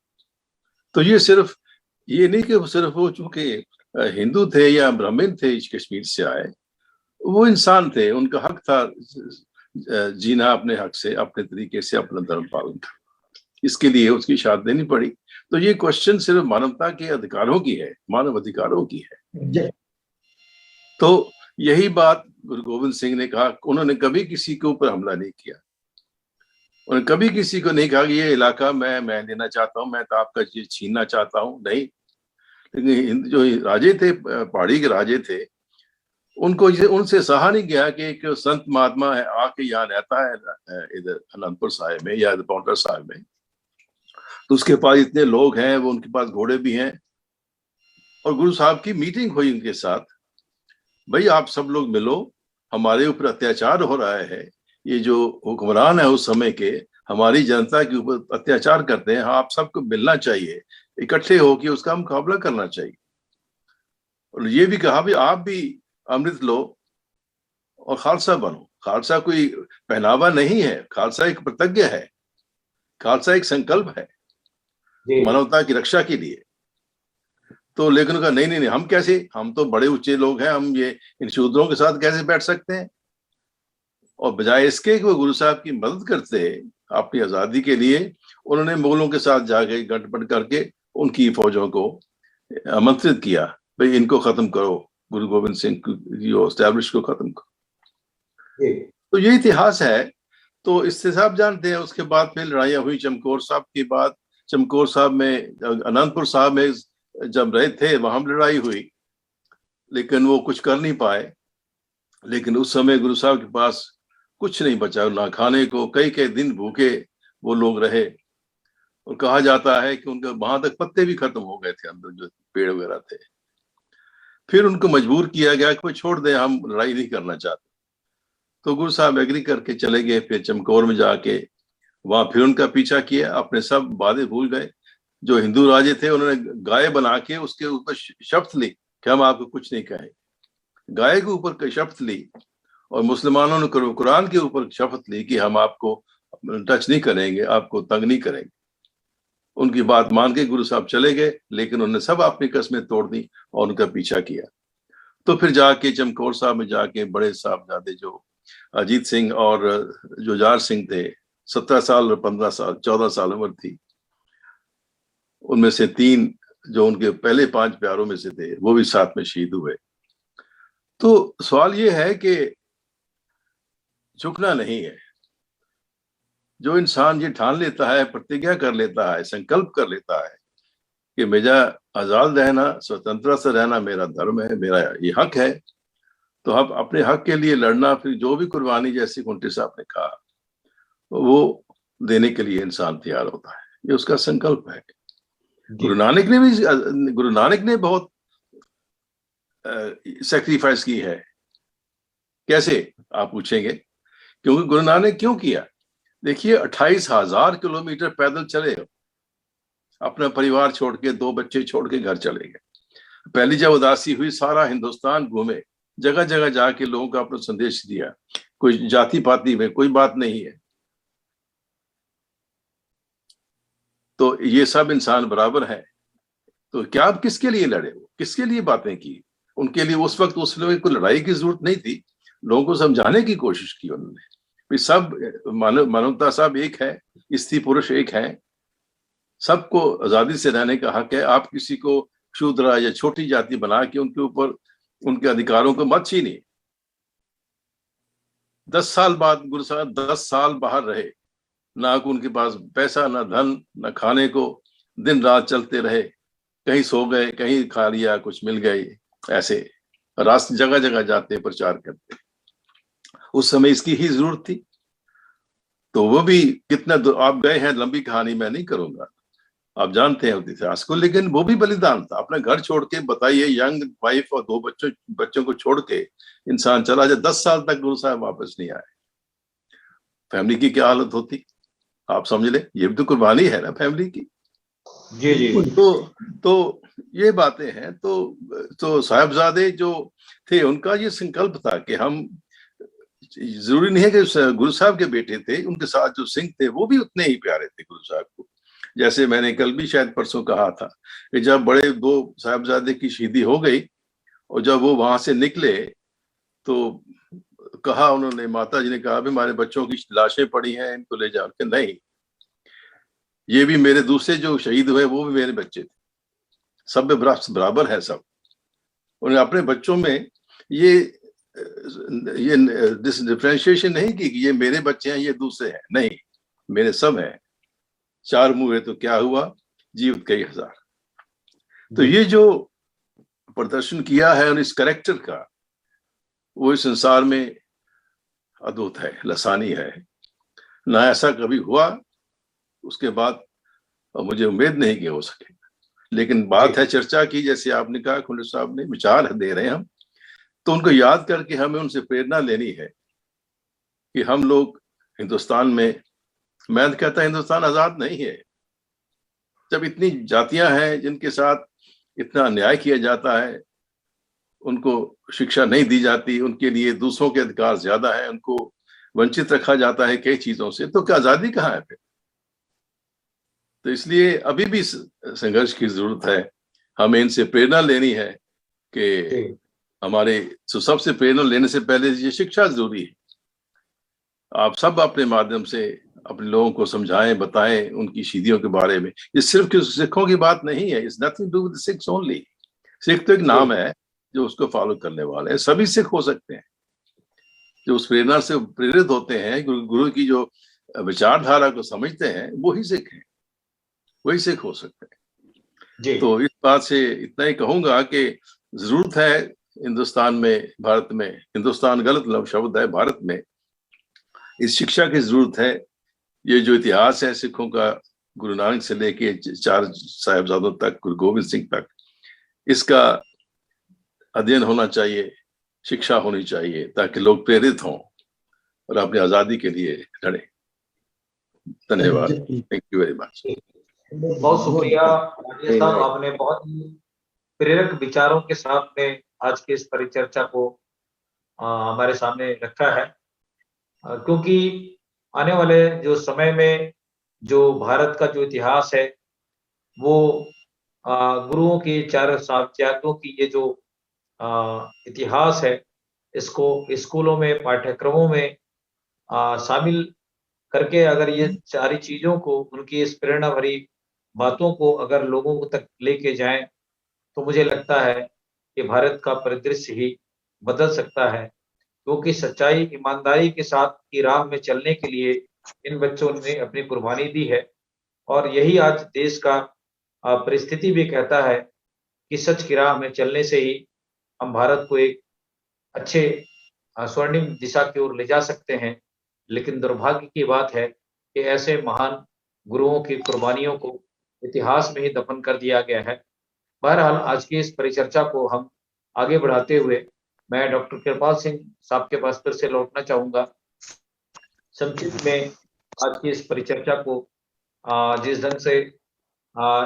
तो ये सिर्फ ये नहीं कि सिर्फ वो चूंकि हिंदू थे या ब्राह्मण थे, कश्मीर से आए, वो इंसान थे, उनका हक था जीना अपने हक से, अपने तरीके से अपना धर्म पालन करना। इसके लिए उसकी शादी देनी पड़ी। तो ये क्वेश्चन सिर्फ मानवता के अधिकारों की है, मानव अधिकारों की है। तो यही बात गुरु गोविंद सिंह ने कहा। उन्होंने कभी किसी के ऊपर हमला नहीं किया, उन्होंने कभी किसी को नहीं कहा कि ये इलाका मैं लेना चाहता हूँ, मैं तो आपका ये छीनना चाहता हूँ, नहीं। लेकिन जो राजे थे, पहाड़ी के राजे थे, उनको उनसे सहा नहीं गया कि एक संत महात्मा है आके यहाँ रहता है इधर अनंतपुर साहिब में या पाउंटा साहिब में, तो उसके पास इतने लोग हैं, वो उनके पास घोड़े भी हैं। और गुरु साहब की मीटिंग हुई उनके साथ, भाई आप सब लोग मिलो, हमारे ऊपर अत्याचार हो रहा है, ये जो हुक्मरान है उस समय के हमारी जनता के ऊपर अत्याचार करते हैं, आप सबको मिलना चाहिए, इकट्ठे होकर उसका मुकाबला करना चाहिए। और ये भी कहा भी आप भी अमृत लो और खालसा बनो। खालसा कोई पहनावा नहीं है, खालसा एक प्रतिज्ञ है, खालसा एक संकल्प है मानवता की रक्षा के लिए। तो लेकिन कहा नहीं नहीं नहीं, हम कैसे, हम तो बड़े ऊंचे लोग हैं, हम ये इन शूद्रों के साथ कैसे बैठ सकते हैं। और बजाय इसके कि वो गुरु साहब की मदद करते अपनी आजादी के लिए, उन्होंने मुगलों के साथ जाके गठबंधन करके उनकी फौजों को आमंत्रित किया, भाई इनको खत्म करो, गुरु गोविंद सिंह जो एस्टैब्लिश को खत्म करो। तो ये इतिहास है। तो इससे साहब जानते हैं। उसके बाद फिर लड़ाइयाँ हुई चमकौर साहब की बात, चमकौर साहब में, अनंतपुर साहब में जब रहे थे वहां लड़ाई हुई, लेकिन वो कुछ कर नहीं पाए। लेकिन उस समय गुरु साहब के पास कुछ नहीं बचा, ना खाने को, कई कई दिन भूखे वो लोग रहे। और कहा जाता है कि उनके वहां तक पत्ते भी खत्म हो गए थे अंदर जो पेड़ वगैरह थे। फिर उनको मजबूर किया गया कि वो छोड़ दे, हम लड़ाई नहीं करना चाहते। तो गुरु साहब एग्री करके चले गए। फिर चमकौर में जाके वहां फिर उनका पीछा किया, अपने सब वादे भूल गए। जो हिंदू राजे थे उन्होंने गाय बना के उसके ऊपर शपथ ली कि हम आपको कुछ नहीं कहें। गाय के ऊपर शपथ ली, और मुसलमानों ने कुरान के ऊपर शपथ ली कि हम आपको टच नहीं करेंगे, आपको तंग नहीं करेंगे। उनकी बात मान के गुरु साहब चले गए, लेकिन उन्होंने सब अपनी कस्में तोड़ दी और उनका पीछा किया। तो फिर जाके चमकौर साहब में जाके बड़े साहबजादे जो अजीत सिंह और जुझार सिंह थे, 17 साल और 15 साल 14 साल उम्र थी, उनमें से 3 जो उनके पहले 5 प्यारों में से थे वो भी साथ में शहीद हुए। तो सवाल ये है कि झुकना नहीं है। जो इंसान ये ठान लेता है, प्रतिज्ञा कर लेता है, संकल्प कर लेता है कि मेरा आजाद रहना, स्वतंत्रता से रहना मेरा धर्म है, मेरा ये हक है, तो हम अपने हक के लिए लड़ना, फिर जो भी कुर्बानी जैसी कुंटी साहब ने कहा वो देने के लिए इंसान तैयार होता है। ये उसका संकल्प है। गुरु नानक ने बहुत सैक्रिफाइस की है। कैसे आप पूछेंगे, क्योंकि गुरु नानक क्यों किया? देखिए 28,000 किलोमीटर पैदल चले, अपना परिवार छोड़ के, 2 बच्चे छोड़ के घर चले गए। पहली जब उदासी हुई सारा हिंदुस्तान घूमे, जगह जगह जाके लोगों को अपना संदेश दिया। कोई जाति पाति में कोई बात नहीं है, तो ये सब इंसान बराबर है। तो क्या आप किसके लिए लड़े, किसके लिए बातें की? उनके लिए उस वक्त उस लोगों को लड़ाई की जरूरत नहीं थी। लोगों को समझाने की कोशिश की उन्होंने, सब मानवता सब एक है, स्त्री पुरुष एक है, सबको आजादी से रहने का हक है। आप किसी को शूद्र या छोटी जाति बना के उनके ऊपर उनके अधिकारों को मत छीनिए। 10 साल बाद गुरु साहब 10 साल बाहर रहे, ना उनके पास पैसा, ना धन, ना खाने को, दिन रात चलते रहे, कहीं सो गए, कहीं खा लिया, कुछ मिल गए, ऐसे रास्ते जगह जगह जाते प्रचार करते। उस समय इसकी ही जरूरत थी। तो वो भी कितना आप गए हैं, लंबी कहानी मैं नहीं करूंगा, आप जानते हैं इतिहास को, लेकिन वो भी बलिदान था। अपना घर छोड़ के, बताइए, यंग वाइफ और 2 बच्चों को छोड़ के इंसान चला जाए। 10 साल तक गुरु साहब वापस नहीं आए। फैमिली की क्या हालत होती, आप समझ ले। ये भी तो कुर्बानी है ना फैमिली की। जी जी। तो ये बातें हैं। तो साहिबजादे जो थे उनका ये संकल्प था कि हम, जरूरी नहीं है कि गुरु साहब के बेटे थे, उनके साथ जो सिंह थे वो भी उतने ही प्यारे थे गुरु साहब को। जैसे मैंने कल भी शायद परसों कहा था कि जब बड़े 2 साहिबजादे की शहीदी हो गई और जब वो वहां से निकले तो कहा उन्होंने, माता जी ने कहा भी हमारे बच्चों की लाशें पड़ी हैं, इनको ले जाओ। नहीं, ये भी मेरे दूसरे जो शहीद हुए वो भी मेरे बच्चे थे, सब बराबर है सब। उन्होंने अपने बच्चों में ये डिफरेंशिएशन नहीं की कि ये मेरे बच्चे हैं, ये दूसरे हैं। नहीं, मेरे सब हैं। 4 मुंह है तो क्या हुआ, जीवित कई हजार। तो ये जो प्रदर्शन किया है और इस कैरेक्टर का, वो इस संसार में अद्भुत है, लसानी है। ना ऐसा कभी हुआ उसके बाद, और मुझे उम्मीद नहीं कि हो सके। लेकिन बात है चर्चा की, जैसे आपने कहा, खुंड साहब ने विचार दे रहे हैं हम, तो उनको याद करके हमें उनसे प्रेरणा लेनी है कि हम लोग हिंदुस्तान में, मैं तो कहता हिंदुस्तान आजाद नहीं है जब इतनी जातियां हैं जिनके साथ इतना अन्याय किया जाता है, उनको शिक्षा नहीं दी जाती, उनके लिए दूसरों के अधिकार ज्यादा है, उनको वंचित रखा जाता है कई चीजों से, तो क्या आजादी कहाँ है फिर? तो इसलिए अभी भी संघर्ष की जरूरत है। हमें इनसे प्रेरणा लेनी है कि हमारे, तो सबसे प्रेरणा लेने से पहले ये शिक्षा जरूरी है। आप सब अपने माध्यम से अपने लोगों को समझाएं, बताएं उनकी शहीदियों के बारे में। ये सिर्फ सिखों की बात नहीं है, it's nothing to with Sikhs only. Sikh तो एक नाम है जो उसको फॉलो करने वाले हैं, सभी सिख हो सकते हैं। जो उस प्रेरणा से प्रेरित होते हैं, गुरु की जो विचारधारा को समझते हैं, वही सिख हैं, वही सिख हो सकते हैं। तो इस बात से इतना ही कहूंगा कि जरूरत है हिंदुस्तान में, भारत में, हिंदुस्तान गलत शब्द है, भारत में इस शिक्षा की जरूरत है। ये जो इतिहास है सिखों का, गुरु नानक से लेके 4 साहिबजादों तक, गुरु गोविंद सिंह तक, इसका अध्ययन होना चाहिए, शिक्षा होनी चाहिए, ताकि लोग प्रेरित हों और अपनी आजादी के लिए लड़े। धन्यवाद, थैंक यू वेरी मच। बहुत शुक्रिया भाटिया साहब, आपने बहुत ही प्रेरक विचारों के साथ में आज की इस परिचर्चा को हमारे सामने रखा है, क्योंकि आने वाले जो समय में जो भारत का जो इतिहास है वो गुरुओं की, चार साहित्यातों की ये जो इतिहास है, इसको स्कूलों में पाठ्यक्रमों में शामिल करके अगर ये सारी चीजों को, उनकी इस प्रेरणा भरी बातों को अगर लोगों तक लेके जाएं, तो मुझे लगता है कि भारत का परिदृश्य ही बदल सकता है, क्योंकि सच्चाई, ईमानदारी के साथ की राह में चलने के लिए इन बच्चों ने अपनी कुर्बानी दी है। और यही आज देश का परिस्थिति भी कहता है कि सच की राह में चलने से ही हम भारत को एक अच्छे स्वर्णिम दिशा की ओर ले जा सकते हैं। लेकिन दुर्भाग्य की बात है कि ऐसे महान गुरुओं की कुर्बानियों को इतिहास में ही दफन कर दिया गया है। बहरहाल आज की इस परिचर्चा को हम आगे बढ़ाते हुए मैं डॉक्टर कृपाल सिंह साहब के पास फिर से लौटना चाहूंगा। संक्षिप्त में आज की इस परिचर्चा को जिस ढंग से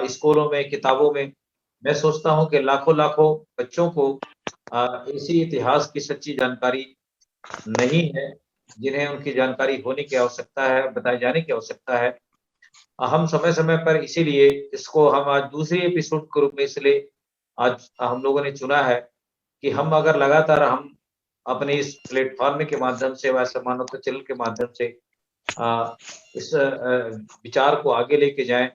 स्कूलों में, किताबों में, मैं सोचता हूं कि लाखों लाखों बच्चों को इसी इतिहास की सच्ची जानकारी नहीं है, जिन्हें उनकी जानकारी होने की आवश्यकता है, बताए जाने की आवश्यकता है। हम समय समय पर इसीलिए इसको हम आज दूसरी एपिसोड के रूप में इसलिए आज हम लोगों ने चुना है कि हम अगर लगातार हम अपने इस प्लेटफॉर्म के माध्यम से व समानता चैनल के माध्यम से इस विचार को आगे लेके जाएं,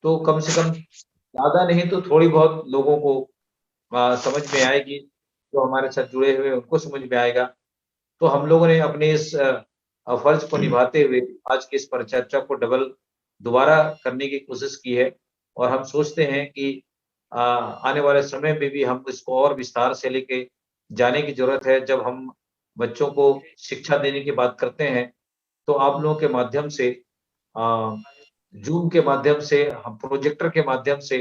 तो कम से कम ज्यादा नहीं तो थोड़ी बहुत लोगों को समझ में आएगी, जो हमारे साथ जुड़े हुए उनको समझ में आएगा। तो हम लोगों ने अपने इस फर्ज को निभाते हुए आज की इस परिचर्चा को दोबारा करने की कोशिश की है, और हम सोचते हैं कि आने वाले समय में भी हम इसको और विस्तार से लेके जाने की जरूरत है। जब हम बच्चों को शिक्षा देने की बात करते हैं, तो आप लोगों के माध्यम से, जूम के माध्यम से, हम प्रोजेक्टर के माध्यम से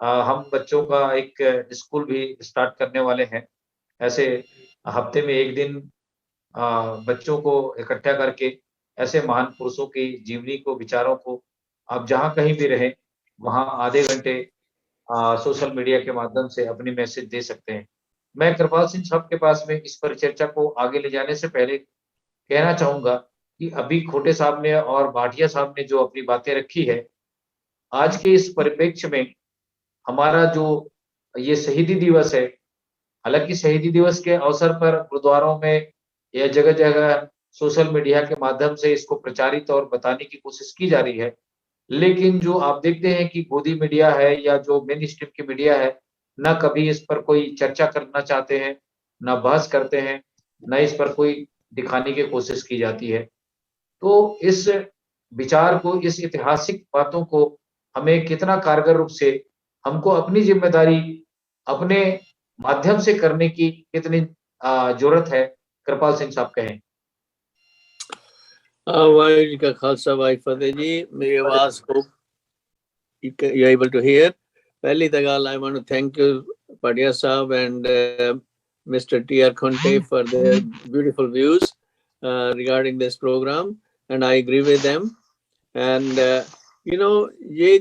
हम बच्चों का एक स्कूल भी स्टार्ट करने वाले हैं। ऐसे हफ्ते में एक दिन बच्चों को इकट्ठा करके ऐसे महान पुरुषों की जीवनी को, विचारों को आप जहाँ कहीं भी रहें वहाँ आधे घंटे सोशल मीडिया के माध्यम से अपनी मैसेज दे सकते हैं। मैं कृपाल सिंह साहब के पास में इस परिचर्चा को आगे ले जाने से पहले कहना चाहूंगा कि अभी खोटे साहब ने और भाटिया साहब ने जो अपनी बातें रखी है, आज के इस परिप्रेक्ष्य में हमारा जो ये शहीदी दिवस है, हालांकि शहीदी दिवस के अवसर पर गुरुद्वारों में या जगह जगह सोशल मीडिया के माध्यम से इसको प्रचारित और बताने की कोशिश की जा रही है, लेकिन जो आप देखते हैं कि गोदी मीडिया है या जो मेन स्ट्रीम की मीडिया है, ना कभी इस पर कोई चर्चा करना चाहते हैं, ना बहस करते हैं, ना इस पर कोई दिखाने की कोशिश की जाती है। तो इस विचार को, इस ऐतिहासिक बातों को हमें कितना कारगर रूप से हमको अपनी जिम्मेदारी अपने माध्यम से करने की कितनी जरूरत है, कृपाल सिंह साहब कहें। वाहिगुरू जी का खालसा वाहिगुरू फतेह जी। मेरी आवाज को you are able to hear. पहली तगाल I want to thank you Padia Saab and Mr. T.R. Khunte for their beautiful views regarding this program, and I agree with them. And you know, ये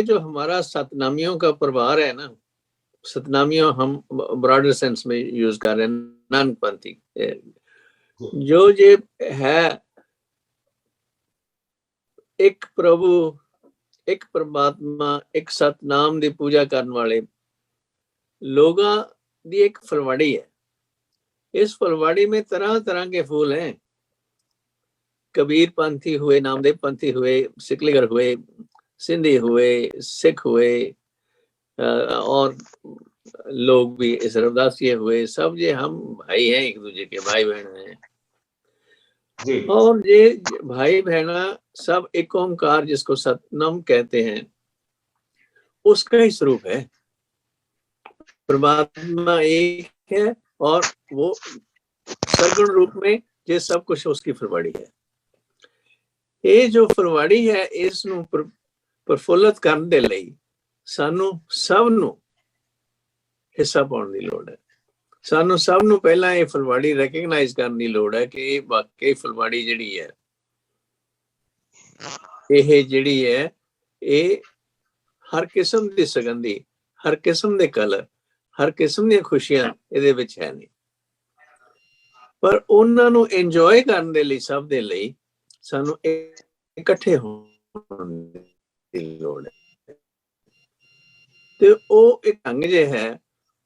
जो हमारा सतनामियों का प्रभार है ना, सतनामियों हम broader sense में यूज कर रहे हैं, नानपंथी जो ये है, एक प्रभु, एक परमात्मा, एक सतनाम दी पूजा करने वाले लोगों दी एक फुलवाड़ी है। इस फुलवाड़ी में तरह तरह के फूल हैं। कबीर पंथी हुए, नामदेव पंथी हुए, सिकलीगर हुए, सिंधी हुए, सिख हुए, और लोग भी इस रविदासिये हुए, सब ये हम भाई हैं, एक दूसरे के भाई बहन हैं। और ये भाई बहना सब एक ओंकार जिसको सतनाम कहते हैं, उसका ही स्वरूप है। परमात्मा एक है और वो सरगुण रूप में ये सब कुछ उसकी फुलवाड़ी है। ये जो फुलवाड़ी है, इसनू प्रफुल्लित करने दे लई सानू सब नू हिस्सा पाउण दी लोड़ है। ਸਾਨੂੰ ਸਭ ਨੂੰ ਪਹਿਲਾਂ ਇਹ ਫੁਲਵਾੜੀ ਰੈਕਗਨਾਈਜ਼ ਕਰਨ ਦੀ ਲੋੜ ਹੈ ਕਿ ਵਾਕਈ ਫੁਲਵਾੜੀ ਜਿਹੜੀ ਹੈ ਇਹ ਜਿਹੜੀ ਹੈ ਇਹ ਹਰ ਕਿਸਮ ਦੀ ਸੁਗੰਧੀ, ਹਰ ਕਿਸਮ ਦੇ ਕਲਰ, ਹਰ ਕਿਸਮ ਦੀਆਂ ਖੁਸ਼ੀਆਂ ਇਹਦੇ ਵਿੱਚ ਹੈ ਨਹੀਂ। ਪਰ ਉਹਨਾਂ ਨੂੰ ਇੰਜੋਏ ਕਰਨ ਦੇ ਲਈ, ਸਭ ਦੇ ਲਈ ਸਾਨੂੰ ਇਕੱਠੇ ਹੋਣ ਦੀ ਲੋੜ ਹੈ। ਤੇ ਉਹ ਇੱਕ ढंग जो है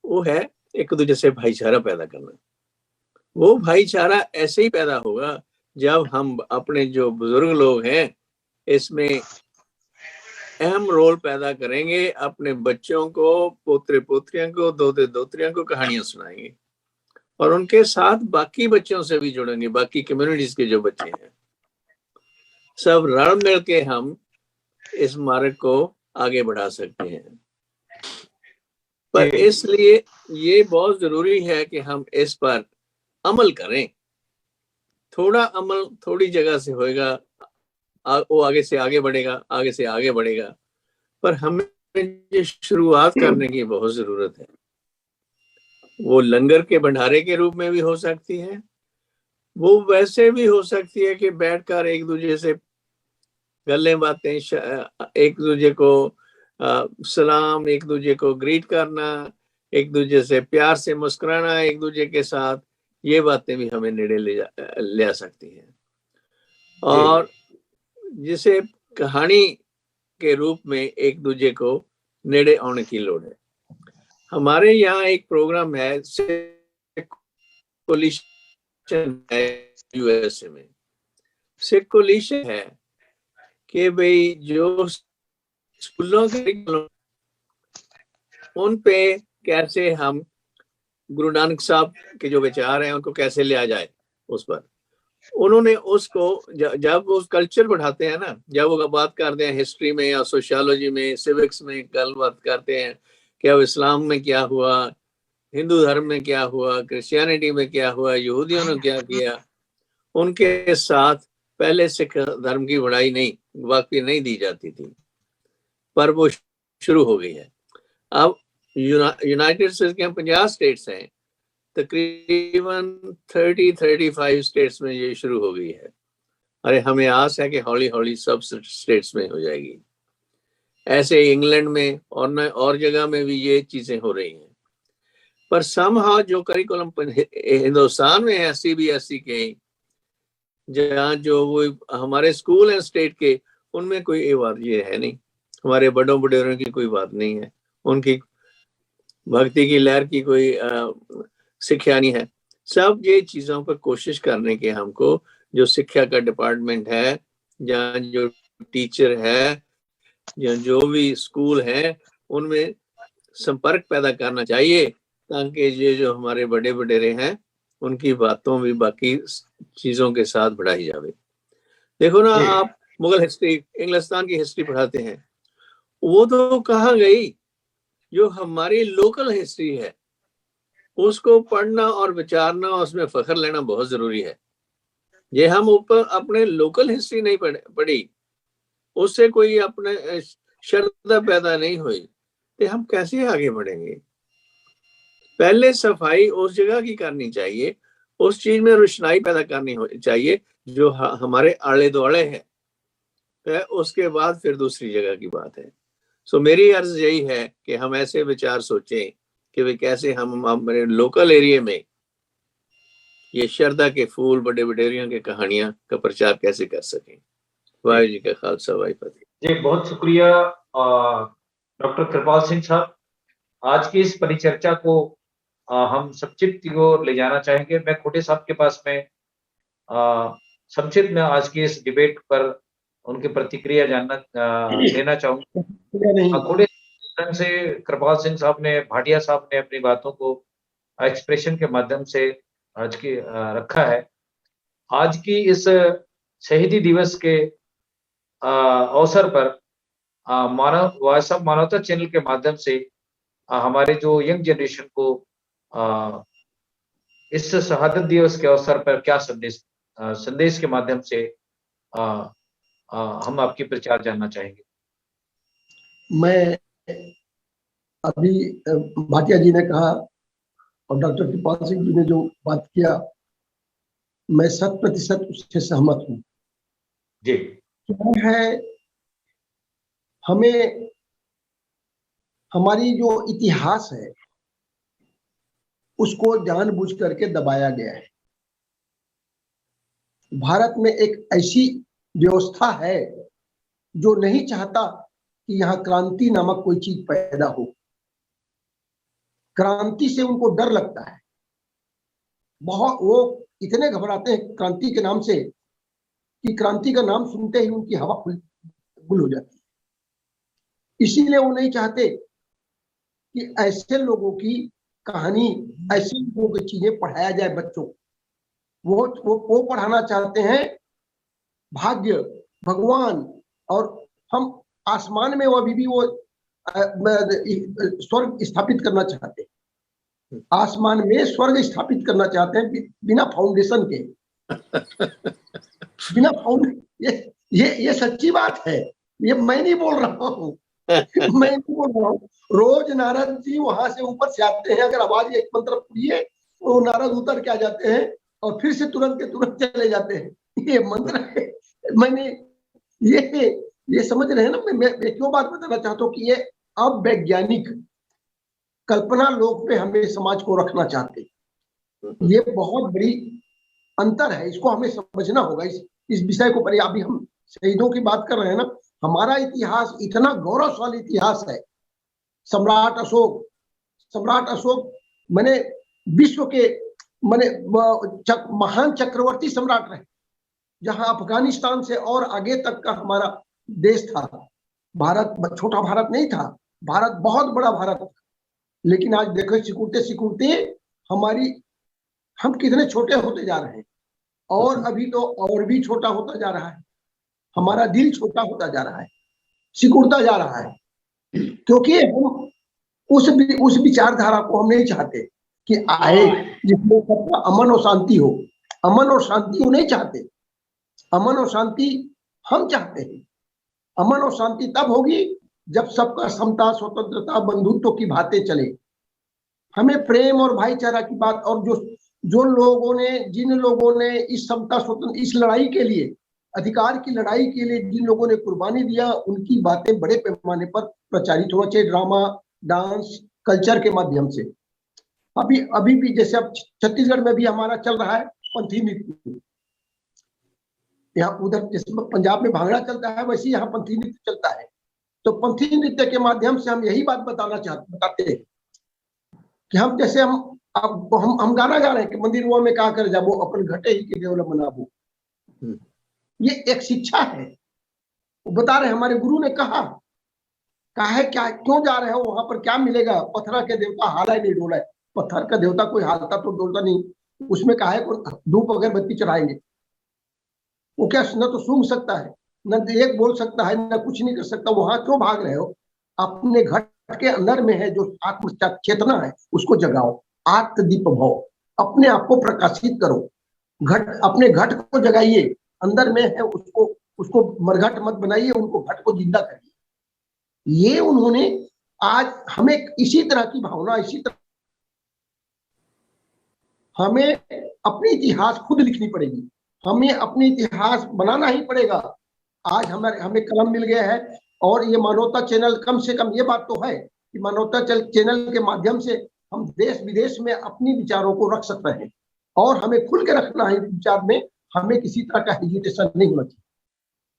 वो है एक दूसरे से भाईचारा पैदा करना। वो भाईचारा ऐसे ही पैदा होगा जब हम अपने जो बुजुर्ग लोग हैं इसमें अहम रोल पैदा करेंगे, अपने बच्चों को, पोतरे पोतरियों को, दोते दोतरियों को कहानियां सुनाएंगे और उनके साथ बाकी बच्चों से भी जुड़ेंगे, बाकी कम्युनिटीज के जो बच्चे हैं। सब रल मिल के हम इस मार्ग को आगे बढ़ा सकते हैं। पर इसलिए ये बहुत जरूरी है कि हम इस पर अमल करें। थोड़ा अमल थोड़ी जगह से होएगा, वो आगे से आगे बढ़ेगा, आगे से आगे बढ़ेगा, पर हमें ये शुरुआत करने की बहुत जरूरत है। वो लंगर के भंडारे के रूप में भी हो सकती है, वो वैसे भी हो सकती है कि बैठकर एक दूसरे से गल्लें बातें, एक दूसरे को सलाम, एक दूसरे को ग्रीट करना, एक दूसरे से प्यार से मुस्कुराना एक दूसरे के साथ, ये बातें भी हमें नेड़े ले आ सकती हैं। और जिसे कहानी के रूप में एक दूसरे को नेड़े आने की लोड़ है। हमारे यहाँ एक प्रोग्राम है कोलिशन है यूएसए में। कोलिशन है कि भाई जो स्कूलों के उन पे कैसे हम गुरु नानक साहब के जो विचार हैं उनको कैसे लिया जाए उस पर। उन्होंने उसको जब वो कल्चर बढ़ाते हैं ना, जब वो बात करते हैं हिस्ट्री में या सोशियोलॉजी में, सिविक्स में गल बात करते हैं कि अब इस्लाम में क्या हुआ, हिंदू धर्म में क्या हुआ, क्रिश्चियनिटी में क्या हुआ, यहूदियों ने क्या किया, उनके साथ पहले सिख धर्म की बढ़ाई नहीं, वाकई नहीं दी जाती थी, पर वो शुरू हो गई है। अब यूनाइटेड स्टेट्स के 50 स्टेट्स हैं, तकरीबन 30-35 स्टेट्स में ये शुरू हो गई है। अरे हमें आस है कि हौली हौली सब स्टेट्स में हो जाएगी। ऐसे इंग्लैंड में और जगह में भी ये चीजें हो रही हैं। पर समहाउ जो करिकुलम हिंदुस्तान में है CBSE के, जहाँ जो वो हमारे स्कूल हैं स्टेट के, उनमें कोई ये है नहीं, हमारे बड़ों बुढ़ेरों की कोई बात नहीं है, उनकी भक्ति की लहर की कोई शिक्षा नहीं है। सब ये चीजों पर कोशिश करने के हमको जो शिक्षा का डिपार्टमेंट है, जहाँ जो टीचर है, जो भी स्कूल है, उनमें संपर्क पैदा करना चाहिए ताकि ये जो हमारे बड़े बडेरे हैं उनकी बातों भी बाकी चीजों के साथ बढ़ाई जाए। देखो ना, आप मुगल हिस्ट्री, इंग्लिस्तान की हिस्ट्री पढ़ाते हैं, वो तो कहाँ गई? जो हमारी लोकल हिस्ट्री है उसको पढ़ना और विचारना, उसमें फख्र लेना बहुत जरूरी है। ये हम ऊपर अपने लोकल हिस्ट्री नहीं पढ़ी, उससे कोई अपने श्रद्धा पैदा नहीं हुई, तो हम कैसे आगे बढ़ेंगे? पहले सफाई उस जगह की करनी चाहिए, उस चीज में रोशनाई पैदा करनी चाहिए जो हमारे आले दुआले है, उसके बाद फिर दूसरी जगह की बात है। सो मेरी अर्ज यही है कि हम ऐसे विचार सोचें कि वे कैसे हम हमारे लोकल एरिया में ये श्रद्धा के फूल, बड़े बडेरियों की कहानियां का प्रचार कैसे कर सकें। वाहिगुरू जी का खालसा, वाहिगुरू फतेह। जी, बहुत शुक्रिया डॉक्टर कृपाल सिंह साहब। आज की इस परिचर्चा को हम संक्षिप्त की ओर ले जाना चाहेंगे। मैं खोटे साहब के पास में संक्षिप्त में आज की इस डिबेट पर उनकी प्रतिक्रिया लेना चाहूंगा। खोटे से कृपाल सिंह साहब ने, भाटिया साहब ने अपनी बातों को एक्सप्रेशन के माध्यम से आज की रखा है। आज की इस शहीदी दिवस के अवसर पर मानवता चैनल के माध्यम से हमारे जो यंग जनरेशन को इस शहादत दिवस के अवसर पर क्या संदेश के माध्यम से हम आपकी प्रचार जानना चाहेंगे। मैं अभी भाटिया जी ने कहा और डॉक्टर कृपाल सिंह जी ने जो बात किया, मैं 100% उससे सहमत हूँ। जी क्या है, हमें हमारी जो इतिहास है उसको जानबूझ करके दबाया गया है। भारत में एक ऐसी व्यवस्था है जो नहीं चाहता कि यहाँ क्रांति नामक कोई चीज पैदा हो। क्रांति से उनको डर लगता है बहुत, वो इतने घबराते हैं क्रांति के नाम से कि क्रांति का नाम सुनते ही उनकी हवा गुल हो जाती है। इसीलिए वो नहीं चाहते कि ऐसे लोगों की कहानी, ऐसे लोगों की चीजें पढ़ाया जाए बच्चों को। वो पढ़ाना चाहते हैं भाग्य, भगवान, और हम आसमान में वो अभी भी वो स्वर्ग स्थापित करना चाहते हैं। आसमान में स्वर्ग स्थापित करना चाहते हैं बिना फाउंडेशन के। बिना फाउंडेशन, ये सच्ची बात है, ये मैं नहीं बोल रहा हूँ। मैं नहीं बोल रहा हूँ। रोज नारद जी वहां से ऊपर से आते हैं, अगर आवाज एक मंत्र पढ़िए वो नारद उतर के आ जाते हैं और फिर से तुरंत के तुरंत चले जाते हैं। ये मंत्र है। मैंने ये समझ रहे हैं ना, मैं क्यों बात बताना चाहता हूँ कि ये अवैज्ञानिक कल्पना लोक पे हमें समाज को रखना चाहते हैं। ये बहुत बड़ी अंतर है, इसको हमें समझना होगा। इस विषय को पर अभी हम शहीदों की बात कर रहे हैं ना, हमारा इतिहास इतना गौरवशाली इतिहास है। सम्राट अशोक मैंने विश्व के महान चक्रवर्ती सम्राट रहे, जहां अफगानिस्तान से और आगे तक का हमारा देश था। भारत छोटा भारत नहीं था, भारत बहुत बड़ा भारत था। लेकिन आज देखो सिकुड़ते सिकुड़ते हम कितने छोटे होते जा रहे हैं, और अभी तो और भी छोटा होता जा रहा है। हमारा दिल छोटा होता जा रहा है, सिकुड़ता जा रहा है, क्योंकि हम उस विचारधारा को हम नहीं चाहते कि आए जिसमें सबका अमन और शांति हो। अमन और शांति वो नहीं चाहते, अमन और शांति हम चाहते हैं। अमन और शांति तब होगी जब सबका समता, स्वतंत्रता, बंधुत्व की बातें चले। हमें प्रेम और भाईचारा की बात, और जिन लोगों ने इस समता, स्वतंत्र, इस लड़ाई के लिए, अधिकार की लड़ाई के लिए जिन लोगों ने कुर्बानी दिया, उनकी बातें बड़े पैमाने पर प्रचारित होना चाहिए, ड्रामा, डांस, कल्चर के माध्यम से। अभी भी जैसे अब छत्तीसगढ़ में भी हमारा चल रहा है पंथी नृत्य। यहाँ उधर जैसे पंजाब में भांगड़ा चलता है, वैसे यहाँ पंथी नृत्य चलता है। तो पंथी नृत्य के माध्यम से हम यही बात बताते हैं कि हम जैसे हम गाना गा रहे हैं कि मंदिर में का कर जाबो, अपन घटे ही के देवल मनाबो। ये एक शिक्षा है। वो बता रहे, हमारे गुरु ने कहा है क्या, क्यों जा रहे हो वहां पर, क्या मिलेगा? पत्थर के देवता हाला ही नहीं डोला है। पत्थर का देवता कोई हालता तो डोलता नहीं, उसमें कहा है धूप अगरबत्ती चढ़ाएंगे। वो क्या न तो सूंघ सकता है, न एक बोल सकता है, न कुछ नहीं कर सकता। वहां क्यों भाग रहे हो? अपने घट के अंदर में है जो आत्म चेतना है, उसको जगाओ। आत्मदीप भव, अपने आप को प्रकाशित करो। अपने घट को जगाइए, अंदर में है उसको मरघट मत बनाइए, उनको घट को जिंदा करिए। ये उन्होंने आज हमें इसी तरह की भावना, इसी तरह हमें अपनी इतिहास खुद लिखनी पड़ेगी। हमें अपनी इतिहास बनाना ही पड़ेगा। आज हमें कलम मिल गया है, और ये मानवता चैनल, कम से कम ये बात तो है कि मानवता चैनल के माध्यम से हम देश विदेश में अपनी विचारों को रख सकते हैं, और हमें खुल के रखना है विचार में। हमें किसी तरह का हेजिटेशन नहीं होना चाहिए।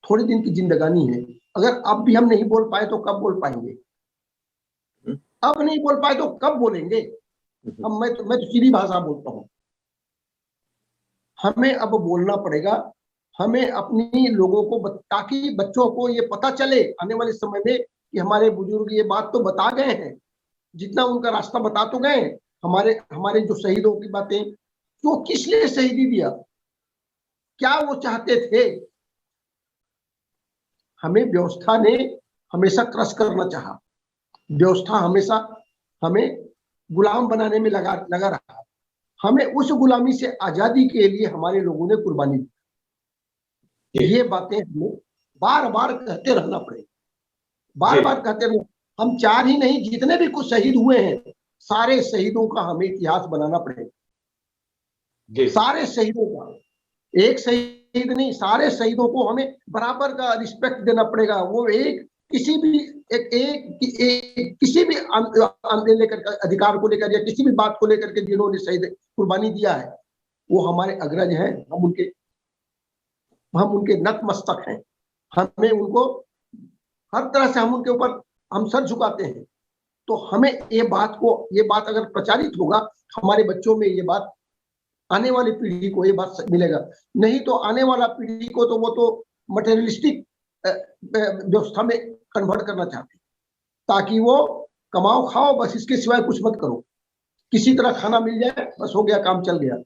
थोड़ी दिन की जिंदगानी है, अगर अब भी हम नहीं बोल पाए तो कब बोल पाएंगे? अब नहीं बोल पाए तो कब बोलेंगे? अब मैं तो सीधी भाषा बोलता हूँ। हमें अब बोलना पड़ेगा, हमें अपनी लोगों को, ताकि बच्चों को ये पता चले आने वाले समय में कि हमारे बुजुर्ग ये बात तो बता गए हैं, जितना उनका रास्ता बता तो गए। हमारे जो शहीदों की बातें, तो किस लिए शहीदी दिया, क्या वो चाहते थे? हमें व्यवस्था ने हमेशा क्रश करना चाहा। व्यवस्था हमेशा हमें गुलाम बनाने में लगा रहा। हमें उस गुलामी से आजादी के लिए हमारे लोगों ने कुर्बानी दी। ये बातें हमें बार बार कहते रहना पड़ेगा, बार बार कहते रहना। हम चार ही नहीं, जितने भी कुछ शहीद हुए हैं, सारे शहीदों का हमें इतिहास बनाना पड़ेगा। जी सारे शहीदों का, एक शहीद नहीं, सारे शहीदों को हमें बराबर का रिस्पेक्ट देना पड़ेगा। वो एक किसी भी किसी भी लेकर अधिकार को लेकर या किसी भी बात को लेकर के जिन्होंने शहीद कुर्बानी दिया है, वो हमारे अग्रज हैं। हम उनके नतमस्तक हैं। हमें उनको हर तरह से हम उनके ऊपर हम सर झुकाते हैं। तो हमें ये बात अगर प्रचारित होगा, हमारे बच्चों में ये बात, आने वाली पीढ़ी को ये बात मिलेगा। नहीं तो आने वाला पीढ़ी को तो वो तो मटेरियलिस्टिक व्यवस्था में कन्वर्ट करना चाहते हैं, ताकि वो कमाओ खाओ बस, इसके सिवाय कुछ मत करो, किसी तरह खाना मिल जाए बस, हो गया, काम चल गया।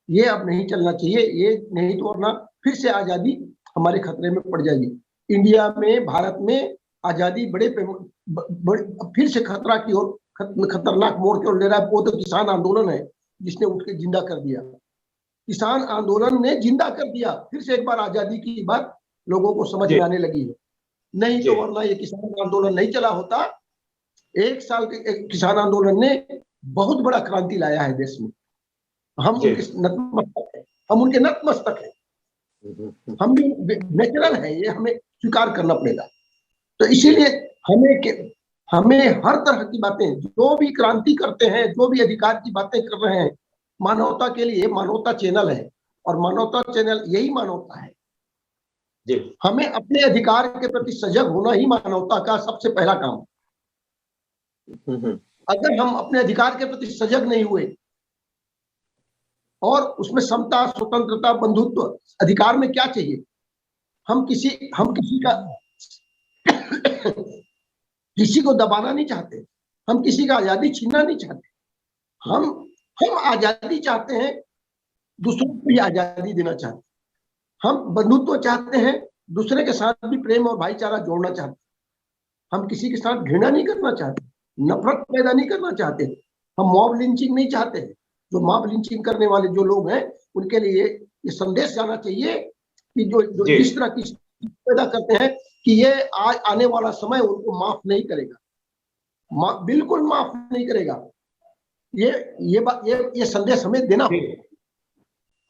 ये अब नहीं चलना चाहिए। ये नहीं तो वरना फिर से आजादी हमारे खतरे में पड़ जाएगी। इंडिया में, भारत में आजादी बड़े फिर से खतरा की ओर, खतरनाक मोड़ की ओर ले रहा है। वो तो किसान आंदोलन है जिसने उठ के जिंदा कर दिया। किसान आंदोलन ने जिंदा कर दिया। फिर से एक बार आजादी की बात लोगों को समझ में आने लगी है। नहीं तो वरना ये किसान आंदोलन नहीं चला होता। एक साल के किसान आंदोलन ने बहुत बड़ा क्रांति लाया है देश में। हम उनके नतमस्तक हैं, हम उनके नतमस्तक हैं। हम भी नेचुरल है, ये हमें स्वीकार करना पड़ेगा। तो इसीलिए हमें हर तरह की बातें, जो भी क्रांति करते हैं, जो भी अधिकार की बातें कर रहे हैं, मानवता के लिए मानवता चैनल है, और मानवता चैनल यही मानवता है। जी हमें अपने अधिकार के प्रति सजग होना ही मानवता का सबसे पहला काम है। अगर हम अपने अधिकार के प्रति सजग नहीं हुए, और उसमें समता, स्वतंत्रता, बंधुत्व, अधिकार में क्या चाहिए? हम किसी को दबाना नहीं चाहते, हम किसी का आजादी छीनना नहीं चाहते। हम आजादी चाहते हैं, दूसरों को भी आजादी देना चाहते हैं। हम बंधुत्व चाहते हैं, दूसरे के साथ भी प्रेम और भाईचारा जोड़ना चाहते हैं। हम किसी के साथ घृणा नहीं करना चाहते, नफरत पैदा नहीं करना चाहते। हम मॉब लिंचिंग नहीं चाहते हैं। जो मॉब लिंचिंग करने वाले जो लोग हैं, उनके लिए ये संदेश जाना चाहिए कि जो जिस तरह की पैदा करते हैं कि ये आज आने वाला समय उनको माफ नहीं करेगा, बिल्कुल माफ नहीं करेगा। ये संदेश हमें देना होगा।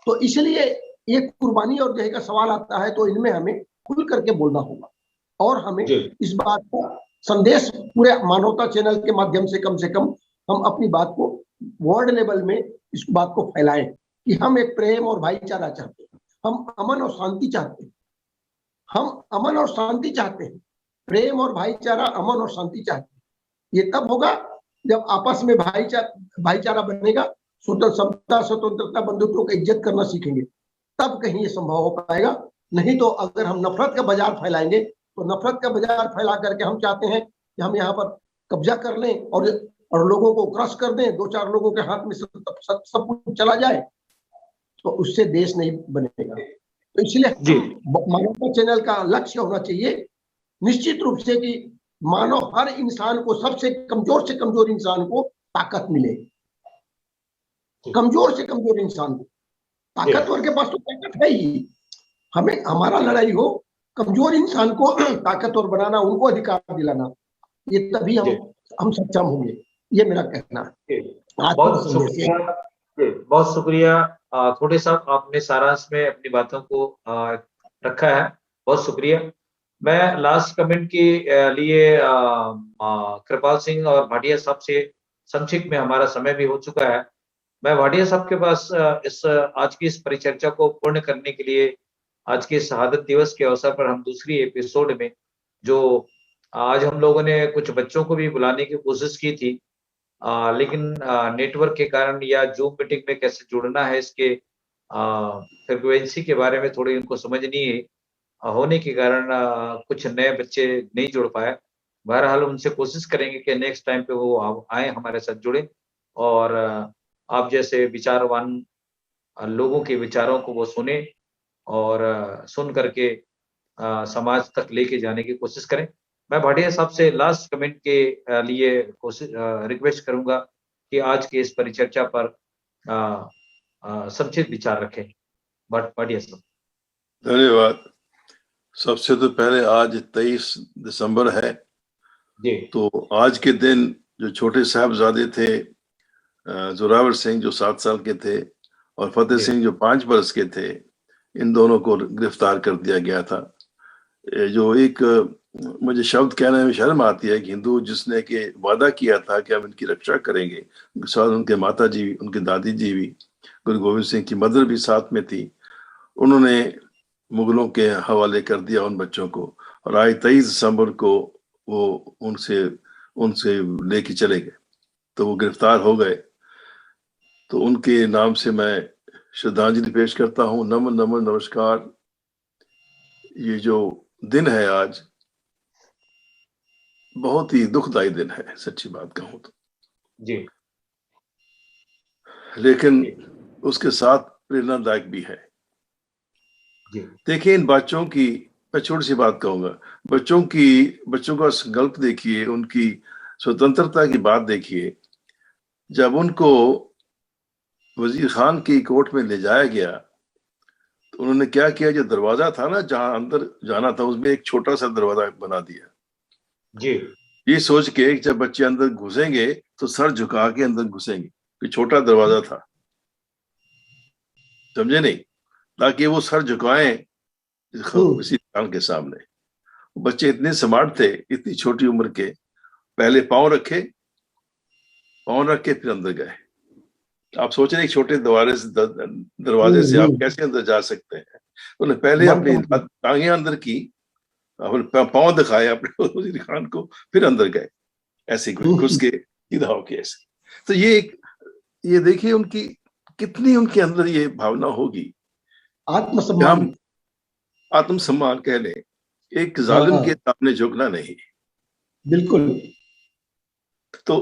तो इसलिए ये कुर्बानी और जय का सवाल आता है, तो इनमें हमें खुल करके बोलना होगा, और हमें इस बात का संदेश पूरे मानवता चैनल के माध्यम से कम हम अपनी बात को वर्ल्ड लेवल में इस बात को फैलाएं कि हम एक प्रेम और भाईचारा चाहते हैं, हम अमन और शांति चाहते हैं। हम अमन और शांति चाहते हैं, प्रेम और भाईचारा, अमन और शांति चाहते हैं। ये तब होगा जब आपस में भाईचारा बनेगा, समता, स्वतंत्रता, बंधुत्व का इज्जत करना सीखेंगे, तब कहीं ये संभव हो पाएगा। नहीं तो अगर हम नफरत का बाजार फैलाएंगे, तो नफरत का बाजार फैला करके हम चाहते हैं कि हम यहाँ पर कब्जा कर लें और लोगों को क्रश कर दें, दो चार लोगों के हाथ में सब कुछ चला जाए, तो उससे देश नहीं बनेगा। तो इसलिए मानवता चैनल का लक्ष्य होना चाहिए निश्चित रूप से कि मानव हर इंसान को, सबसे कमजोर से कमजोर इंसान को ताकत मिले। कमजोर से कमजोर इंसान को, ताकतवर के पास तो ताकत है ही। हमें हमारा लड़ाई हो कमजोर इंसान को ताकतवर बनाना, उनको अधिकार दिलाना, ये तभी हम सक्षम होंगे। ये मेरा कहना है। बहुत शुक्रिया, बहुत शुक्रिया। थोड़े सा आपने सारांश में अपनी बातों को रखा है, बहुत शुक्रिया। मैं लास्ट कमेंट के लिए कृपाल सिंह और भाटिया साहब से संक्षिप्त में, हमारा समय भी हो चुका है, मैं भाटिया साहब के पास आज की इस परिचर्चा को पूर्ण करने के लिए, आज के शहादत दिवस के अवसर पर हम दूसरी एपिसोड में, जो आज हम लोगों ने कुछ बच्चों को भी बुलाने की कोशिश की थी, लेकिन नेटवर्क के कारण या जूम मीटिंग में कैसे जुड़ना है, इसके फ्रीक्वेंसी के बारे में थोड़ी उनको समझ नहीं होने के कारण कुछ नए बच्चे नहीं जुड़ पाए। बहरहाल उनसे कोशिश करेंगे कि नेक्स्ट टाइम पे वो आए, हमारे साथ जुड़े, और आप जैसे विचारवान लोगों के विचारों को वो सुने और सुन करके समाज तक लेके जाने की कोशिश करें। मैं भाटिया साहब से लास्ट कमेंट के लिए कोशिश रिक्वेस्ट करूंगा कि आज की इस परिचर्चा पर संक्षिप्त विचार रखें। भाटिया साहब। धन्यवाद। सबसे तो पहले आज 23 दिसंबर है, जी। तो आज के दिन जो छोटे साहबजादे थे, जोरावर सिंह जो 7 साल के थे और फतेह जी। सिंह जो 5 बरस के थे, इन दोनों को गिरफ्तार कर दिया गया था। जो एक मुझे शब्द कहने में शर्म आती है कि हिंदू जिसने के वादा किया था कि हम इनकी रक्षा करेंगे, साथ उनके माता जी, उनकी दादी जी भी, गुरु गोविंद सिंह की मदर भी साथ में थी, उन्होंने मुगलों के हवाले कर दिया उन बच्चों को, और आज 23 दिसंबर को वो उनसे उनसे लेके चले गए, तो वो गिरफ्तार हो गए। तो उनके नाम से मैं श्रद्धांजलि पेश करता हूँ। नमन नमन नमस्कार। ये जो दिन है आज, बहुत ही दुखदाई दिन है, सच्ची बात कहूं तो, जी। लेकिन उसके साथ प्रेरणादायक भी है। जी। देखिए इन बच्चों की, मैं छोटी सी बात कहूंगा, बच्चों का संकल्प देखिए, उनकी स्वतंत्रता की बात देखिए। जब उनको वजीर खान की कोर्ट में ले जाया गया तो उन्होंने क्या किया, जो दरवाजा था ना जहां अंदर जाना था, उसमें एक छोटा सा दरवाजा बना दिया, जी। ये सोच के कि जब बच्चे अंदर घुसेंगे तो सर झुका के अंदर घुसेंगे, कि छोटा दरवाजा था, समझे नहीं, ताकि वो सर झुकाएं किसी खान के सामने। बच्चे इतने स्मार्ट थे, इतनी छोटी उम्र के, पहले पांव रख के फिर अंदर गए। आप सोच रहे छोटे दरवाजे से आप कैसे अंदर जा सकते हैं। उन्होंने पहले अपनी टांगे अंदर की, पांव दिखाए अपने वजीर खान को, फिर अंदर गए, ऐसे घुस के सीधा होके ऐसे। तो ये देखिए उनकी कितनी, उनके अंदर ये भावना होगी, आत्मसम्मान, आत्मसम्मान कह लें, एक जालिम के सामने झुकना नहीं। बिल्कुल। तो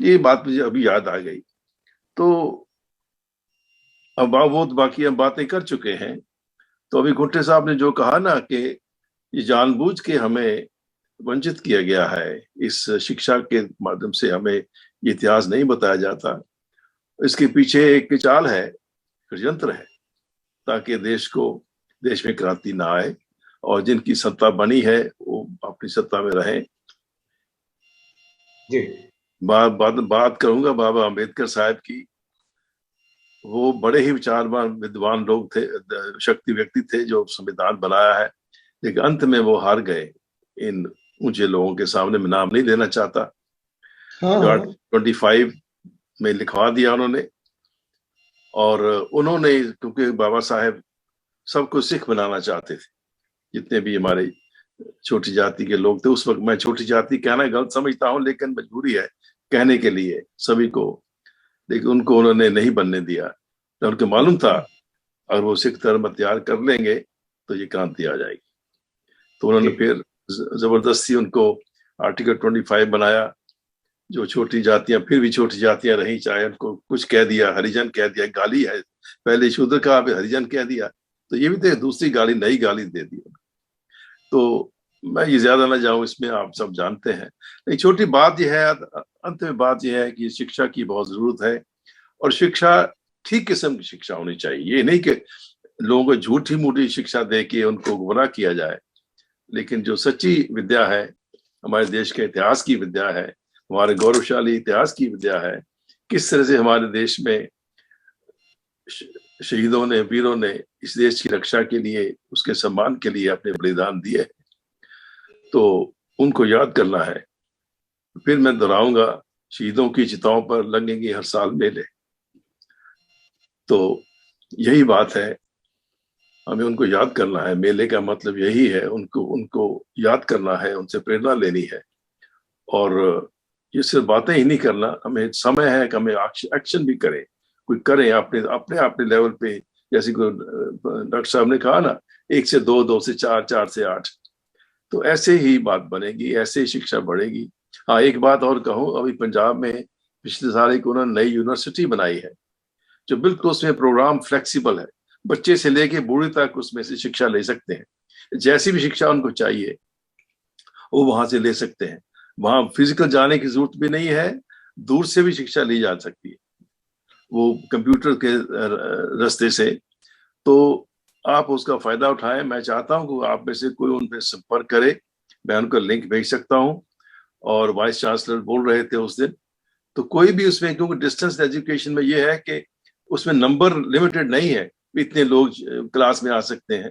ये बात मुझे अभी याद आ गई। तो अब वो तो बाकी हम बातें कर चुके हैं। तो अभी घुट्टे साहब ने जो कहा ना कि ये जानबूझ के हमें वंचित किया गया है, इस शिक्षा के माध्यम से हमें ये इतिहास नहीं बताया जाता, इसके पीछे एक चाल है, षड्यंत्र है, ताकि देश में क्रांति ना आए और जिनकी सत्ता बनी है वो अपनी सत्ता में रहे। जी। बात करूंगा बाबा अंबेडकर साहब की। वो बड़े ही विचारवान विद्वान लोग थे, शक्ति व्यक्ति थे, जो संविधान बनाया है, लेकिन अंत में वो हार गए इन ऊंचे लोगों के सामने। मैं नाम नहीं लेना चाहता। जो 25 में लिखवा दिया उन्होंने, और उन्होंने, क्योंकि बाबा साहेब सबको सिख बनाना चाहते थे, जितने भी हमारे छोटी जाति के लोग थे उस वक्त। मैं छोटी जाति कहना गलत समझता हूँ, लेकिन मजबूरी है कहने के लिए सभी को, लेकिन उनको उन्होंने नहीं बनने दिया। तो उनको मालूम था अगर वो सिख धर्म तैयार कर लेंगे तो ये क्रांति आ जाएगी। तो उन्होंने फिर जबरदस्ती उनको आर्टिकल 25 बनाया। जो छोटी जातियां फिर भी छोटी जातियां रही, चाहे उनको कुछ कह दिया, हरिजन कह दिया, गाली है, पहले शूद्र कहा फिर हरिजन कह दिया, तो ये भी तो दूसरी गाली, नई गाली दे दी। तो मैं ये ज्यादा ना जाऊं इसमें, आप सब जानते हैं। एक छोटी बात यह है, अंत में बात यह है कि शिक्षा की बहुत जरूरत है, और शिक्षा ठीक किस्म की शिक्षा होनी चाहिए। ये नहीं कि लोगों को झूठी मूठी शिक्षा दे के उनको गुमराह किया जाए, लेकिन जो सच्ची विद्या है, हमारे देश के इतिहास की विद्या है, हमारे गौरवशाली इतिहास की विद्या है, किस तरह से हमारे देश में शहीदों ने, वीरों ने इस देश की रक्षा के लिए, उसके सम्मान के लिए अपने बलिदान दिए, तो उनको याद करना है। फिर मैं दोहराऊंगा, शहीदों की चिताओं पर लगेंगे हर साल मेले। तो यही बात है, हमें उनको याद करना है। मेले का मतलब यही है, उनको याद करना है, उनसे प्रेरणा लेनी है। और ये सिर्फ बातें ही नहीं करना, हमें समय है कि हमें एक्शन भी करें, कोई करें अपने अपने अपने लेवल पे। जैसे डॉक्टर साहब ने कहा ना, 1 से 2, 2 से 4, 4 से 8, तो ऐसे ही बात बनेगी, ऐसे ही शिक्षा बढ़ेगी। हाँ, एक बात और कहूँ, अभी पंजाब में पिछले साल एक उन्होंने नई यूनिवर्सिटी बनाई है, जो बिल्कुल उसमें प्रोग्राम फ्लेक्सिबल है, बच्चे से लेके बूढ़े तक उसमें से शिक्षा ले सकते हैं। जैसी भी शिक्षा उनको चाहिए वो वहां से ले सकते हैं। वहां फिजिकल जाने की जरूरत भी नहीं है, दूर से भी शिक्षा ली जा सकती है, वो कंप्यूटर के रास्ते से। तो आप उसका फायदा उठाएं। मैं चाहता हूं कि आप में से कोई उन पर संपर्क करे, मैं उनका लिंक भेज सकता हूं। और वाइस चांसलर बोल रहे थे उस दिन। तो कोई भी उसमें, क्योंकि डिस्टेंस एजुकेशन में ये है कि उसमें नंबर लिमिटेड नहीं है, इतने लोग क्लास में आ सकते हैं,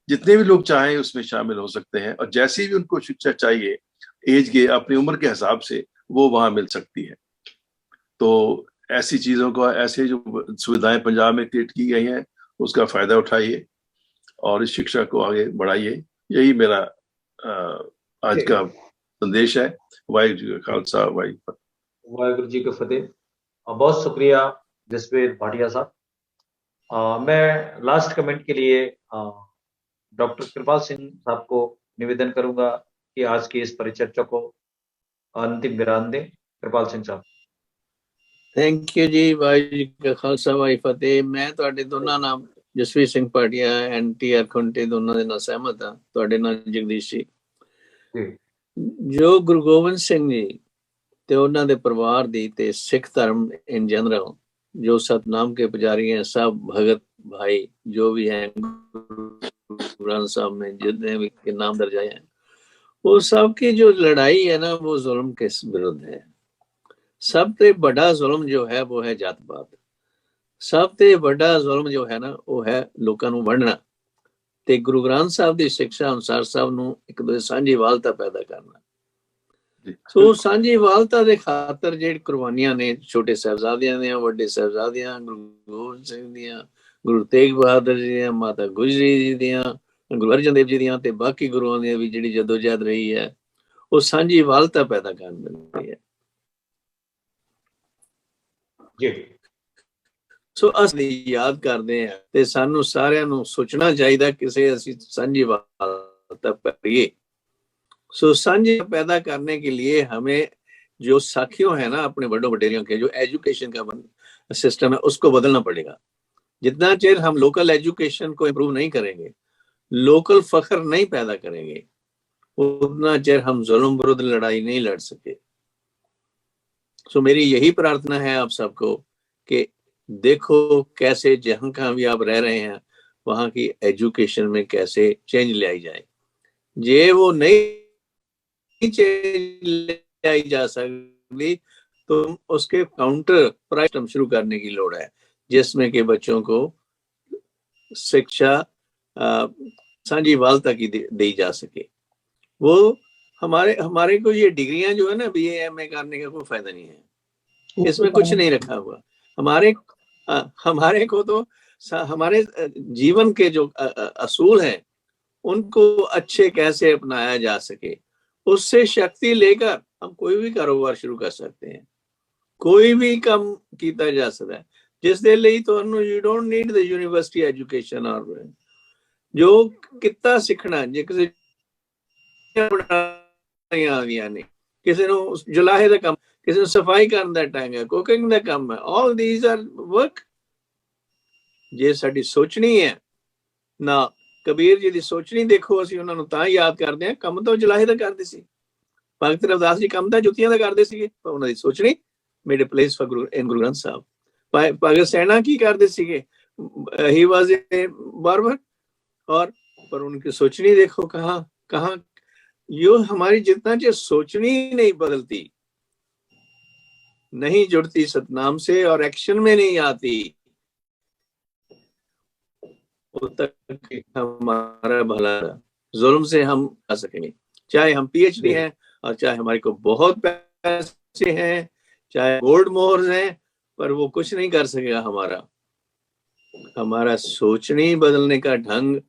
जितने भी लोग चाहें उसमें शामिल हो सकते हैं, और जैसी भी उनको शिक्षा चाहिए एज के, अपनी उम्र के हिसाब से वो वहां मिल सकती है। तो ऐसी चीजों का, ऐसे जो सुविधाएं पंजाब में क्रिएट की गई हैं, उसका फायदा उठाइए और इस शिक्षा को आगे बढ़ाइए। यही मेरा आज का संदेश है। वाहिगुरू जी का खालसा, वाहिगुरू जी का फतेह। बहुत शुक्रिया जसवीर भाटिया साहब। मैं लास्ट कमेंट के लिए डॉक्टर कृपाल सिंह साहब को निवेदन करूंगा कि आज की इस परिचर्चा को अंतिम विराम दें। कृपाल सिंह साहब। थैंक यू जी। वाहिगुरू जी का खालसा, वाहिगुरू फतेह। मैं ਤੁਹਾਡੇ ਦੋਨਾਂ ਨਾਲ, ਜਸਵੀਰ ਸਿੰਘ ਭਾਟੀਆ ਐਂਡ ਟੀ.ਆਰ. ਖੁੰਟੇ, ਦੋਨਾਂ ਦੇ ਨਾਲ ਸਹਿਮਤ ਹਾਂ। ਤੁਹਾਡੇ ਨਾਲ ਜਗਦੀਸ਼ ਜੀ, ਜੋ ਗੁਰੂ ਗੋਬਿੰਦ ਸਿੰਘ ਜੀ ਤੇ ਉਹਨਾਂ ਦੇ ਪਰਿਵਾਰ ਦੀ ਤੇ ਸਿੱਖ ਧਰਮ ਇਨ ਜਨਰਲ, ਜੋ सतनाम के पुजारी हैं, सब भगत भाई जो भी हैं, गुरु ग्रंथ साहब में जितने भी के नाम दर्ज आए हैं, वो सब की जो लड़ाई है ना, वो जुल्म के विरुद्ध है। सबसे बड़ा जुल्म जो है वो है जात पात। सबसे बड़ा जुल्म जो है ना, वो है लोगों ਨੂੰ ਵੰਡਣਾ ਤੇ ਗੁਰੂ ਗ੍ਰੰਥ ਸਾਹਿਬ ਦੀ ਸਿੱਖਿਆ ਅਨੁਸਾਰ ਸਭ ਨੂੰ ਇੱਕ ਦੂਜੇ ਸਾਂਝੀ ਵਾਲਤਾ ਪੈਦਾ ਕਰਨਾ। ਸੋ ਸਾਂਝੀ ਵਾਲਤਾ ਦੇ ਖਾਤਰ ਜਿਹੜੀ ਕੁਰਬਾਨੀਆਂ ਨੇ, ਛੋਟੇ ਸਾਹਿਬਜ਼ਾਦਿਆਂ ਦੀਆਂ, ਵੱਡੇ ਸਾਹਿਬਜ਼ਾਦਿਆਂ, ਗੁਰੂ ਗੋਬਿੰਦ ਸਿੰਘ ਦੀਆਂ, ਗੁਰੂ ਤੇਗ ਬਹਾਦਰ ਜੀ ਦੀਆਂ, ਮਾਤਾ ਗੁਜਰੀ ਜੀ ਦੀਆਂ, ਗੁਰੂ ਅਰਜਨ ਦੇਵ ਜੀ ਦੀਆਂ ਤੇ ਬਾਕੀ ਗੁਰੂਆਂ ਦੀਆਂ ਵੀ ਜਿਹੜੀ ਜਦੋਜਹਿਦ ਰਹੀ ਹੈ, ਉਹ ਸਾਂਝੀ ਵਾਲਤਾ ਪੈਦਾ ਕਰਨ ਦਿੰਦੀ ਹੈ ਜੀ। ਸੋ ਅਸੀਂ ਯਾਦ ਕਰਦੇ ਹਾਂ ਤੇ ਸਾਨੂੰ ਸਾਰਿਆਂ ਨੂੰ ਸੋਚਣਾ ਚਾਹੀਦਾ ਕਿਸੇ ਅਸੀਂ ਸਾਂਝੀ वालता करिए। सो साझे पैदा करने के लिए हमें जो साखियों है ना, अपने बड़ों वडेरियों के जो एजुकेशन का सिस्टम है, उसको बदलना पड़ेगा। जितना चेर हम लोकल एजुकेशन को इम्प्रूव नहीं करेंगे, लोकल फख्र नहीं पैदा करेंगे, उतना चेर हम जुल्म विरुद्ध लड़ाई नहीं लड़ सके। सो मेरी यही प्रार्थना है आप सबको कि देखो कैसे जहाँ कहाँ भी आप रह रहे हैं, वहाँ की एजुकेशन में कैसे चेंज ले आई जाए। जे वो नहीं चेंज ले आई जा सकती तो उसके काउंटर प्राइस शुरू करने की लोड़ है, जिसमें कि बच्चों को शिक्षा साझी वालता की दी जा सके। वो हमारे को ये डिग्रियां जो है ना, BA MA करने का कोई फायदा नहीं है, इसमें कुछ नहीं रखा हुआ। हमारे को तो हमारे जीवन के जो असूल हैं उनको अच्छे कैसे अपनाया जा सके, उससे शक्ति लेकर हम कोई भी कारोबार शुरू कर सकते हैं, कोई भी काम किया जा सकता है। जिस दे लिए तो you don't need the university education और जो किता सीखना, जे किसी आ गया नहीं, किसी ने जुलाहे का काम, किसी ने सफाई करने का टाइम है, कुकिंग का काम है, ऑल दीज आर वर्क। जे साडी सोचनी है ना, कबीर जी की सोचनी देखो, ਅਸੀਂ ਉਹਨਾਂ ਨੂੰ ਤਾਂ ਯਾਦ ਕਰਦੇ ਹਾਂ, ਕੰਮ ਤਾਂ ਜੁਲਾਹੇ ਦਾ ਕਰਦੇ ਸੀ। ਭਗਤ ਰਵਿਦਾਸ ਜੀ ਕੰਮ ਤਾਂ ਜੁੱਤੀਆਂ ਦਾ ਕਰਦੇ ਸੀਗੇ, ਪਰ ਉਹਨਾਂ ਦੀ ਸੋਚਣੀ made a place for Guru Granth Sahib. ਭਗਤ ਸੈਨਾ ਕੀ ਕਰਦੇ ਸੀਗੇ, ही वाज ए बार्बर, और पर उनकी सोचनी देखो कहाँ कहाँ। यो हमारी जितना जो सोचनी नहीं बदलती, नहीं जुड़ती सतनाम से और एक्शन में नहीं आती, तक हमारा भला जुल्म से हम आ सकेंगे। चाहे हम PhD हैं और चाहे हमारे को बहुत पैसे हैं, चाहे गोल्ड मोहर्स हैं, पर वो कुछ नहीं कर सकेगा। हमारा सोचने बदलने का ढंग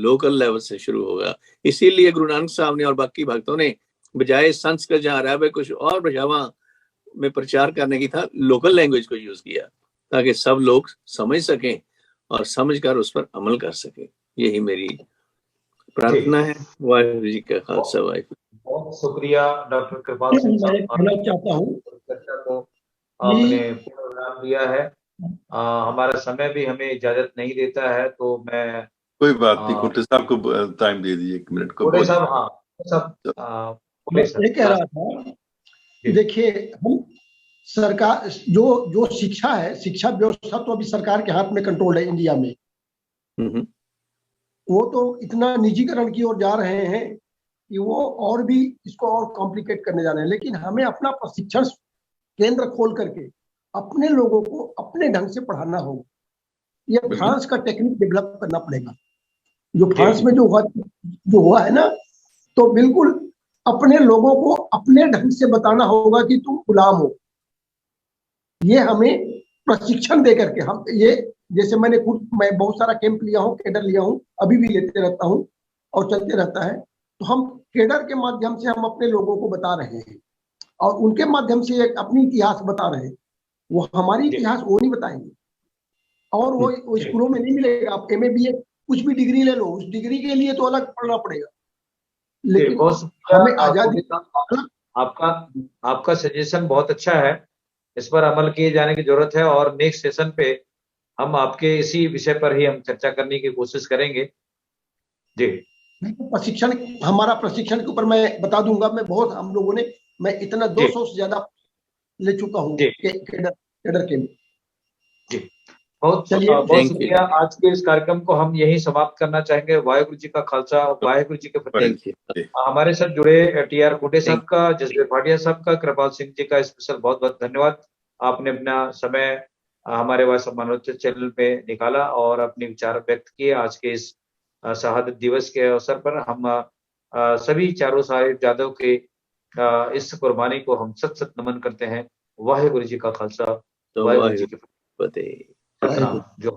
लोकल लेवल से शुरू होगा। इसीलिए गुरु नानक साहब ने और बाकी भक्तों ने बजाय संस्कृत जहाँ अरब कुछ और भाषाओं में प्रचार करने की था, लोकल लैंग्वेज को यूज किया ताकि सब लोग समझ सकें और समझकर उस पर अमल कर सके। यही मेरी प्रार्थना है। वाहिगुरू जी का खालसा, वाहिगुरू। बहुत शुक्रिया डॉक्टर कृपाल सिंह साहब, कहना चाहता हूँ चर्चा को आपने पूरा विराम दिया है। हमारा समय भी हमें इजाजत नहीं देता है, तो मैं कोई बात नहीं, कोटे साहब को टाइम दे दीजिए 1 मिनट को। कोटे साहब, हाँ सब मैं कह रहा था, देखिए हम सरकार जो शिक्षा है, शिक्षा व्यवस्था तो अभी सरकार के हाथ में कंट्रोल है इंडिया में। वो तो इतना निजीकरण की ओर जा रहे हैं कि वो और भी इसको और कॉम्प्लिकेट करने जा रहे हैं, लेकिन हमें अपना प्रशिक्षण केंद्र खोल करके अपने लोगों को अपने ढंग से पढ़ाना होगा। ये फ्रांस का टेक्निक डेवलप करना पड़ेगा। जो फ्रांस में जो हुआ है ना, तो बिल्कुल अपने लोगों को अपने ढंग से बताना होगा कि तुम गुलाम हो। ये हमें प्रशिक्षण दे करके हम ये, जैसे मैं बहुत सारा कैंप लिया हूँ, कैडर लिया हूँ, अभी भी लेते रहता हूँ और चलते रहता है। तो हम कैडर के माध्यम से हम अपने लोगों को बता रहे हैं और उनके माध्यम से एक अपनी इतिहास बता रहे हैं। वो हमारी इतिहास वो नहीं बताएंगे और वो स्कूलों में नहीं मिलेगा। आप MA BA कुछ भी डिग्री ले लो, उस डिग्री के लिए तो अलग पढ़ना पड़ेगा, लेकिन हमें आजादी। आपका आपका सजेशन बहुत अच्छा है, इस पर अमल किए जाने की जरूरत है और नेक्स्ट सेशन पे हम आपके इसी विषय पर ही हम चर्चा करने की कोशिश करेंगे। जी, प्रशिक्षण, हमारा प्रशिक्षण के ऊपर मैं बता दूंगा। हम लोगों ने, मैं इतना 200 से ज्यादा ले चुका हूँ कैडर के। जी, बहुत शुक्रिया। आज के इस कार्यक्रम को हम यही समाप्त करना चाहेंगे। वाहिगुरु जी का खालसा, वाहिगुरु जी के फतेह। हमारे साथ जुड़े TR खोटे साहब का, जसबीर भाटिया साहब का, कृपाल सिंह जी का स्पेशल बहुत बहुत धन्यवाद। आपने अपना समय हमारे वाइस ऑफ मानवता चैनल पे निकाला और अपने विचार व्यक्त किए। आज के इस शहादत दिवस के अवसर पर हम सभी चारों साहिबजादों के इस कुर्बानी को हम सत सत नमन करते हैं। वाहिगुरु जी का खालसा, वाहिगुरु जी की फतेह। सतनाम। जो